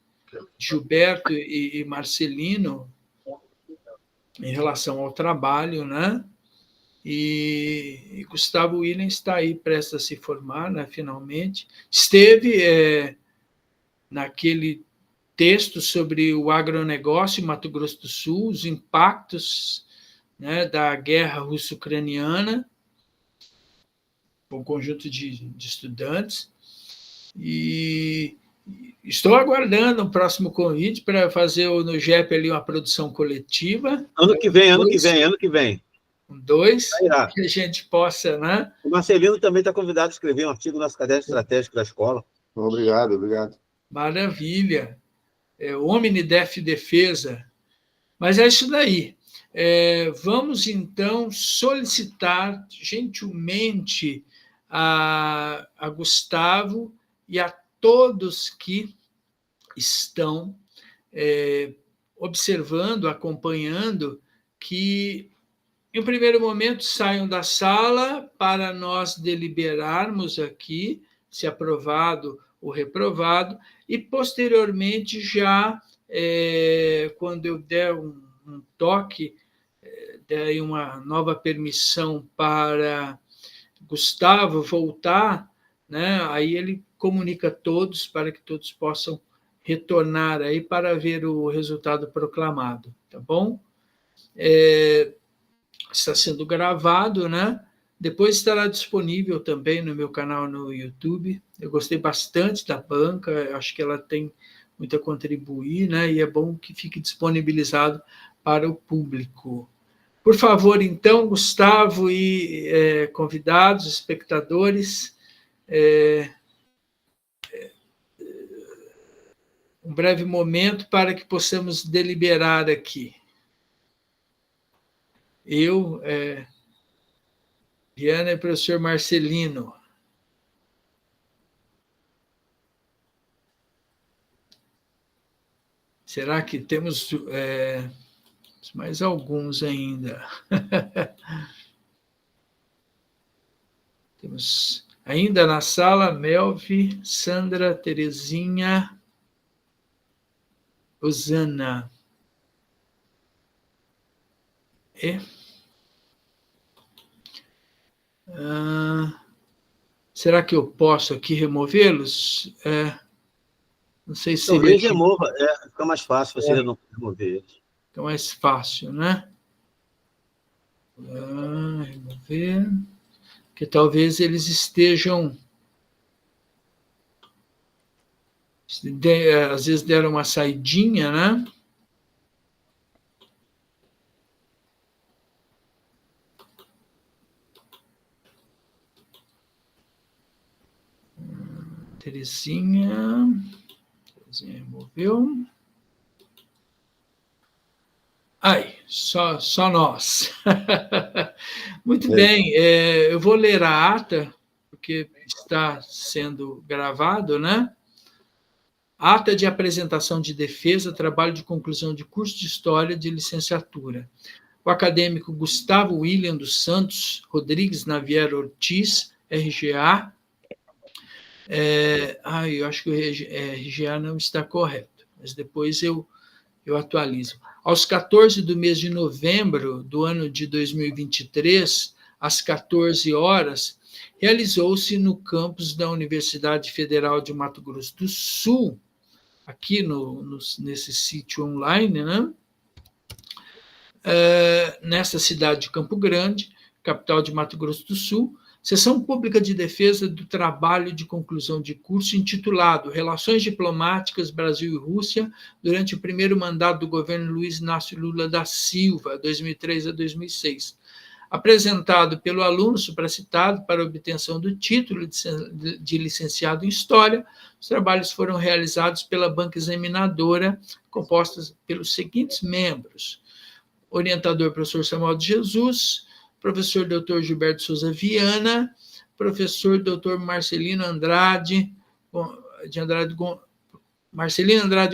de Gilberto e Marcelino em relação ao trabalho, né? E Gustavo William está aí, prestes a se formar, né, finalmente. Esteve naquele texto sobre o agronegócio em Mato Grosso do Sul, os impactos, né, da guerra russo-ucraniana, com um conjunto de estudantes. E estou aguardando o próximo convite para fazer no GEP ali uma produção coletiva. Ano que vem. um 2, Irá. que a gente possa, né? O Marcelino também está convidado a escrever um artigo no nosso caderno estratégico da escola. Obrigado, obrigado. Maravilha. Omni Def Defesa. Mas é isso daí. Vamos, então, solicitar gentilmente a Gustavo e a todos que estão observando, acompanhando, que, em primeiro momento, saiam da sala para nós deliberarmos aqui se aprovado ou reprovado, e, posteriormente, já, quando eu der um toque, der uma nova permissão para Gustavo voltar, né, aí ele comunica a todos para que todos possam retornar aí para ver o resultado proclamado, tá bom? Está sendo gravado, né? Depois estará disponível também no meu canal no YouTube. Eu gostei bastante da banca, acho que ela tem muito a contribuir, né? E é bom que fique disponibilizado para o público. Por favor, então, Gustavo e convidados, espectadores, um breve momento para que possamos deliberar aqui. Eu, Viana e o professor Marcelino. Será que temos mais alguns ainda? Temos ainda na sala Melvi, Sandra, Terezinha, Osana. Será que eu posso aqui removê-los? Não sei se talvez remova, fica mais fácil você não remover eles. Fica mais fácil, né? Remover. Porque talvez eles estejam... Às vezes deram uma saidinha, né? Terezinha removeu. Ai, só nós. Muito bem, eu vou ler a ata, porque está sendo gravado, né? Ata de apresentação de defesa, trabalho de conclusão de curso de História de licenciatura. O acadêmico Gustavo William dos Santos Rodrigues Navier Ortiz, RGA. Eu acho que o RGA não está correto, mas depois eu atualizo. Aos 14 do mês de novembro do ano de 2023, às 14 horas, realizou-se no campus da Universidade Federal de Mato Grosso do Sul, aqui nesse sítio online, né? Nessa cidade de Campo Grande, capital de Mato Grosso do Sul, sessão pública de defesa do trabalho de conclusão de curso intitulado Relações Diplomáticas Brasil e Rússia durante o primeiro mandato do governo Luiz Inácio Lula da Silva, 2003 a 2006. Apresentado pelo aluno supracitado para obtenção do título de licenciado em História, os trabalhos foram realizados pela banca examinadora, composta pelos seguintes membros: orientador professor Samuel de Jesus, professor Dr. Gilberto Souza Viana, professor Dr. Marcelino Andrade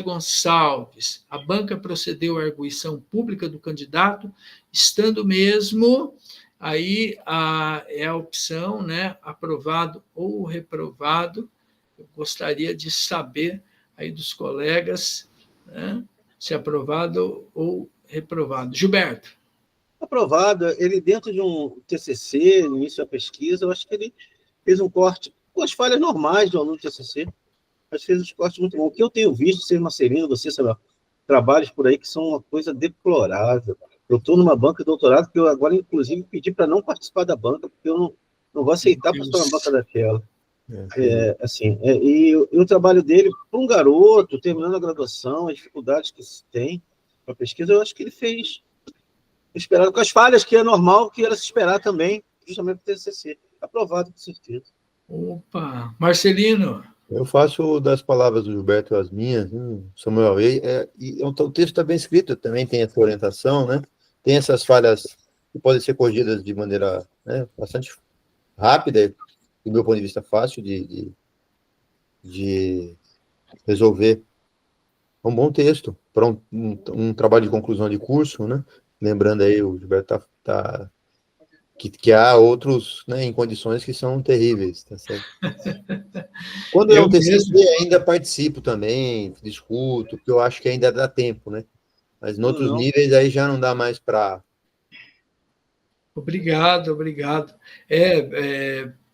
Gonçalves. A banca procedeu à arguição pública do candidato, estando mesmo aí a opção, né, aprovado ou reprovado. Eu gostaria de saber aí dos colegas, né, se aprovado ou reprovado. Gilberto. Aprovado. Ele, dentro de um TCC, no início da pesquisa, eu acho que ele fez um corte com as falhas normais do aluno do TCC. Acho que fez um corte muito bom. O que eu tenho visto, ser Marcelino, você sabe, trabalhos por aí que são uma coisa deplorável. Eu estou numa banca de doutorado que eu agora, inclusive, pedi para não participar da banca, porque eu não vou aceitar participar na banca daquela. E o trabalho dele, para um garoto, terminando a graduação, as dificuldades que se tem para a pesquisa, eu acho que ele fez esperando com as falhas, que é normal que era se esperar também, justamente para o TCC. Aprovado, com certeza. Opa, Marcelino. Eu faço das palavras do Gilberto as minhas, Samuel, o texto está bem escrito, também tem essa orientação, né? Tem essas falhas que podem ser corrigidas de maneira, né, bastante rápida, do meu ponto de vista fácil de resolver. É um bom texto para um trabalho de conclusão de curso, né? Lembrando aí, o Gilberto que há outros, né, em condições que são terríveis, tá certo? Quando é Eu um TCC, mesmo. ainda participo também, discuto, porque eu acho que ainda dá tempo, né? Mas em outros Não. níveis aí já não dá mais para... Obrigado, obrigado.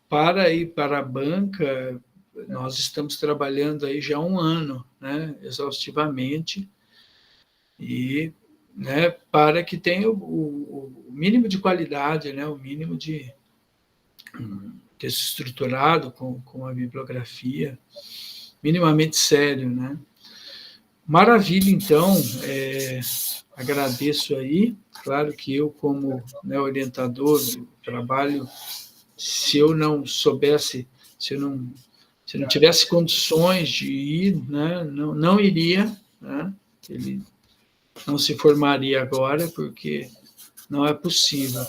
Para ir para a banca, nós estamos trabalhando aí já há um ano, né, exaustivamente, e, né, para que tenha o mínimo de qualidade, né, o mínimo de texto estruturado com a bibliografia, minimamente sério, né. Maravilha, então, agradeço aí. Claro que eu, como, né, orientador, trabalho, se eu não soubesse, se eu não tivesse condições de ir, né, não iria, né, ele não se formaria agora, porque não é possível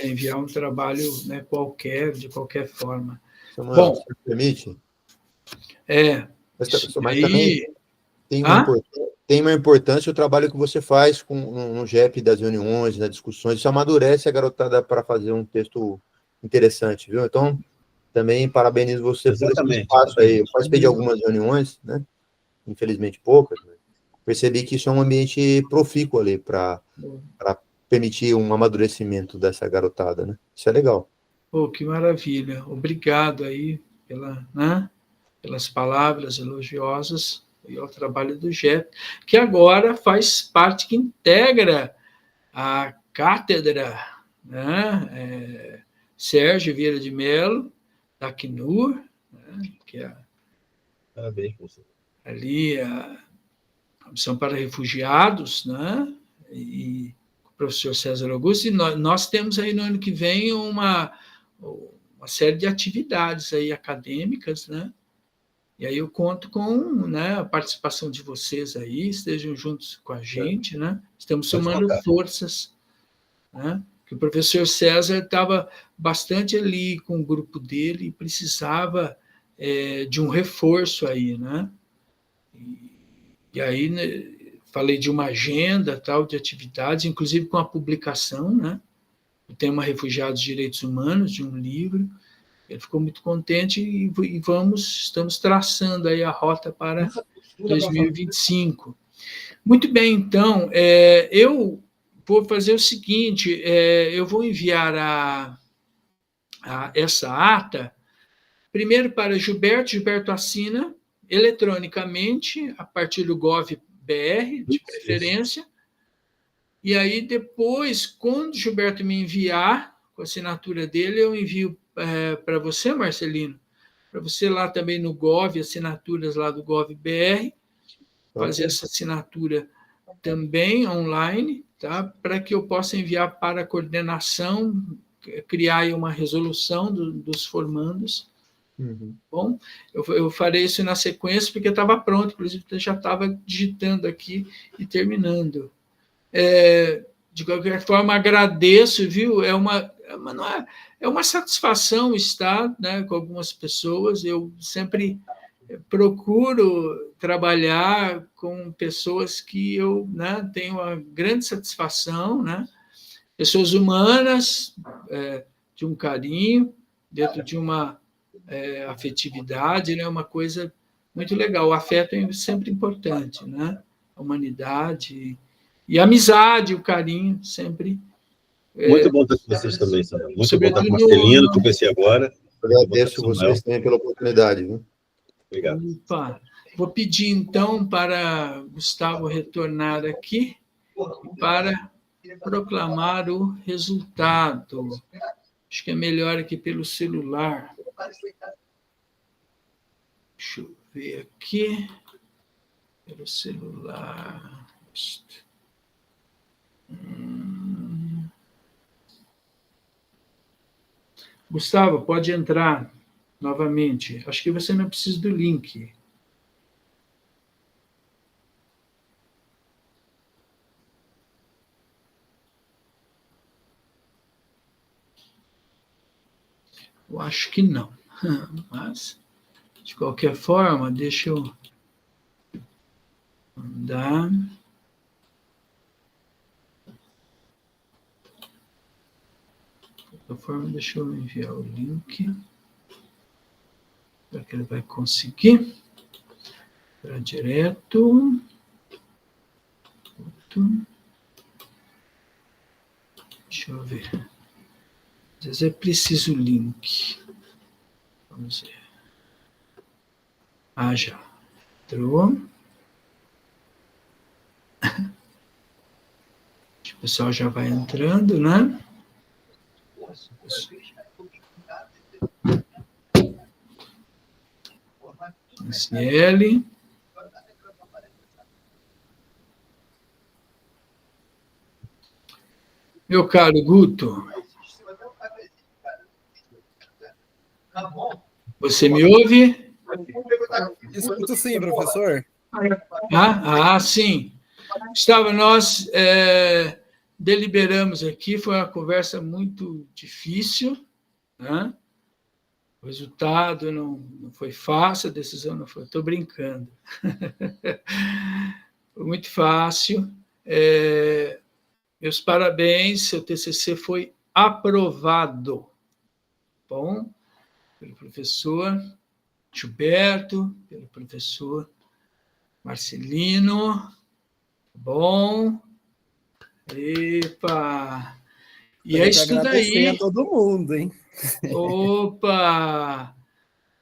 enviar um trabalho, né, qualquer, de qualquer forma. Samuel, Bom, se me permite? isso Mas também aí... Ah, tem uma importância o trabalho que você faz no GEP das reuniões, das discussões, isso amadurece a garotada para fazer um texto interessante, viu? Então, também parabenizo você por esse Exatamente, espaço aí. Eu exatamente. participei de algumas reuniões, né? Infelizmente poucas, né? Percebi que isso é um ambiente profícuo ali para permitir um amadurecimento dessa garotada, né? Isso é legal. oh, que maravilha. Obrigado aí né, pelas palavras elogiosas e ao trabalho do GEP, que agora faz parte, que integra a cátedra, né, Sérgio Vieira de Mello, da Acnur, né, que é Parabéns, professor. ali a missão para refugiados, né, e o professor César Augusto, e nós temos aí no ano que vem uma série de atividades aí acadêmicas, né, e aí eu conto com, né, a participação de vocês aí, estejam juntos com a gente, né, estamos Pode somando contar. forças, né, que o professor César estava bastante ali com o grupo dele e precisava de um reforço aí, né, e aí, né, falei de uma agenda tal de atividades, inclusive com a publicação, né, o tema Refugiados e Direitos Humanos, de um livro. Ele ficou muito contente e estamos traçando aí a rota para 2025. Muito bem, então, eu vou fazer o seguinte, eu vou enviar essa ata, primeiro para Gilberto assina eletronicamente, a partir do Gov.br, de preferência, e aí depois, quando o Gilberto me enviar, com a assinatura dele, eu envio para você, Marcelino, para você lá também no Gov, assinaturas lá do Gov.br, fazer essa assinatura também online, tá? Para que eu possa enviar para a coordenação, criar aí uma resolução dos formandos. Uhum. Bom, eu farei isso na sequência, porque estava pronto, inclusive eu já estava digitando aqui e terminando. De qualquer forma, agradeço, viu? É uma satisfação estar, né, com algumas pessoas. Eu sempre procuro trabalhar com pessoas que eu, né, tenho uma grande satisfação, né? Pessoas humanas, de um carinho, dentro de uma afetividade, né? Uma coisa muito legal. O afeto é sempre importante, né? A humanidade e a amizade, o carinho, sempre. Muito bom estar com vocês também, Samuel. Muito bom estar Sobretudo com o Marcelino, te conheci agora. Muito bom estar com Agradeço o Samuel. vocês também pela oportunidade, viu? Obrigado. Opa. Vou pedir, então, para Gustavo retornar aqui para proclamar o resultado. Acho que é melhor aqui pelo celular. Deixa eu ver aqui. Pelo celular. Gustavo, pode entrar novamente. Acho que você não precisa do link. Eu acho que não. Mas, de qualquer forma, deixa eu mandar. De qualquer forma, deixa eu enviar o link. Será que ele vai conseguir? Para direto. Deixa eu ver. Às vezes é preciso o link. Vamos ver. Ah, já. Entrou. O pessoal já vai entrando, né? SL. Meu caro Guto, você me ouve? Escuto sim, professor. Sim. Gustavo, nós deliberamos aqui, foi uma conversa muito difícil, né? O resultado não foi fácil, a decisão não foi. Estou brincando. Foi muito fácil. Meus parabéns, seu TCC foi aprovado. Bom, pelo professor Gilberto, pelo professor Marcelino. Bom. Epa! E é isso daí. A todo mundo, hein? Opa!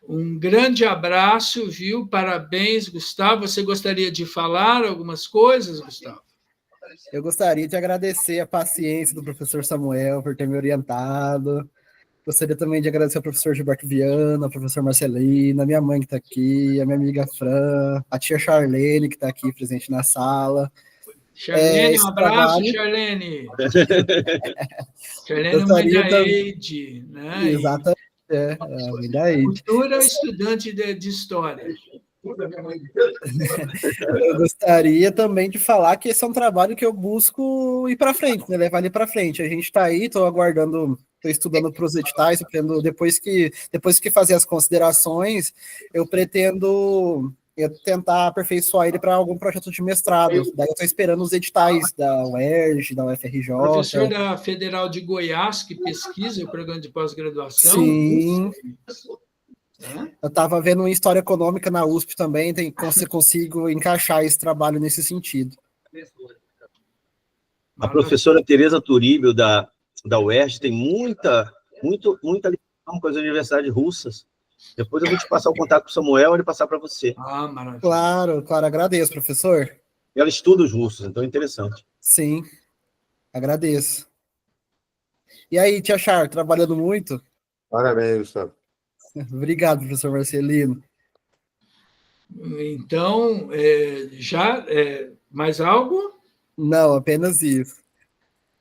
Um grande abraço, viu? Parabéns, Gustavo. Você gostaria de falar algumas coisas, Gustavo? Eu gostaria de agradecer a paciência do professor Samuel por ter me orientado. Gostaria também de agradecer ao professor Gilberto Viana, ao professor Marcelino, a minha mãe que está aqui, a minha amiga Fran, a tia Charlene, que está aqui presente na sala. Charlene, um abraço, Charlene. Charlene é mãe da Eide, né? Exatamente, a mãe da Eide. Futura estudante de História. Eu gostaria também de falar que esse é um trabalho que eu busco ir para frente, né? Levar ele para frente. A gente está aí, estou aguardando, estou estudando para os editais, depois que fazer as considerações, eu pretendo tentar aperfeiçoar ele para algum projeto de mestrado. Daí eu estou esperando os editais da UERJ, da UFRJ. Professor da Federal de Goiás, que pesquisa o programa de pós-graduação. Sim. Eu estava vendo História Econômica na USP também, se consigo encaixar esse trabalho nesse sentido. A professora Tereza Turíbio, da UERJ, tem muita ligação com as universidades russas. Depois eu vou te passar o contato para o Samuel e ele passar para você. Maravilha. Claro, agradeço, professor. Ela estuda os russos, então é interessante. Sim, agradeço. E aí, tia Char, trabalhando muito? Parabéns, Gustavo. Obrigado, professor Marcelino. Então, mais algo? Não, apenas isso.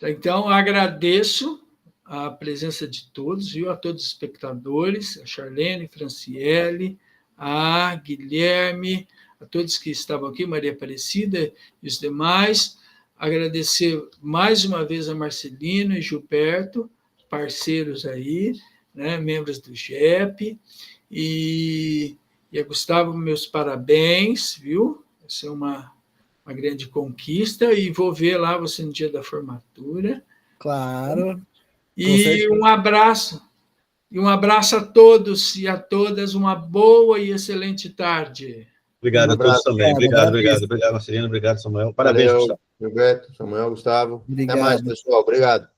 Então, agradeço a presença de todos, viu? A todos os espectadores, a Charlene, Franciele, a Guilherme, a todos que estavam aqui, Maria Aparecida e os demais. Agradecer mais uma vez a Marcelino e Gilberto, parceiros aí, né, membros do GEP, e a Gustavo, meus parabéns, viu? Essa é uma grande conquista, e vou ver lá você no dia da formatura. Claro. E um abraço a todos e a todas, uma boa e excelente tarde. Obrigado a todos também. Obrigado, Marcelino, obrigado, Samuel. Parabéns, Valeu, Gustavo. Gilberto, Samuel, Gustavo. Obrigado. Até mais, pessoal. Obrigado.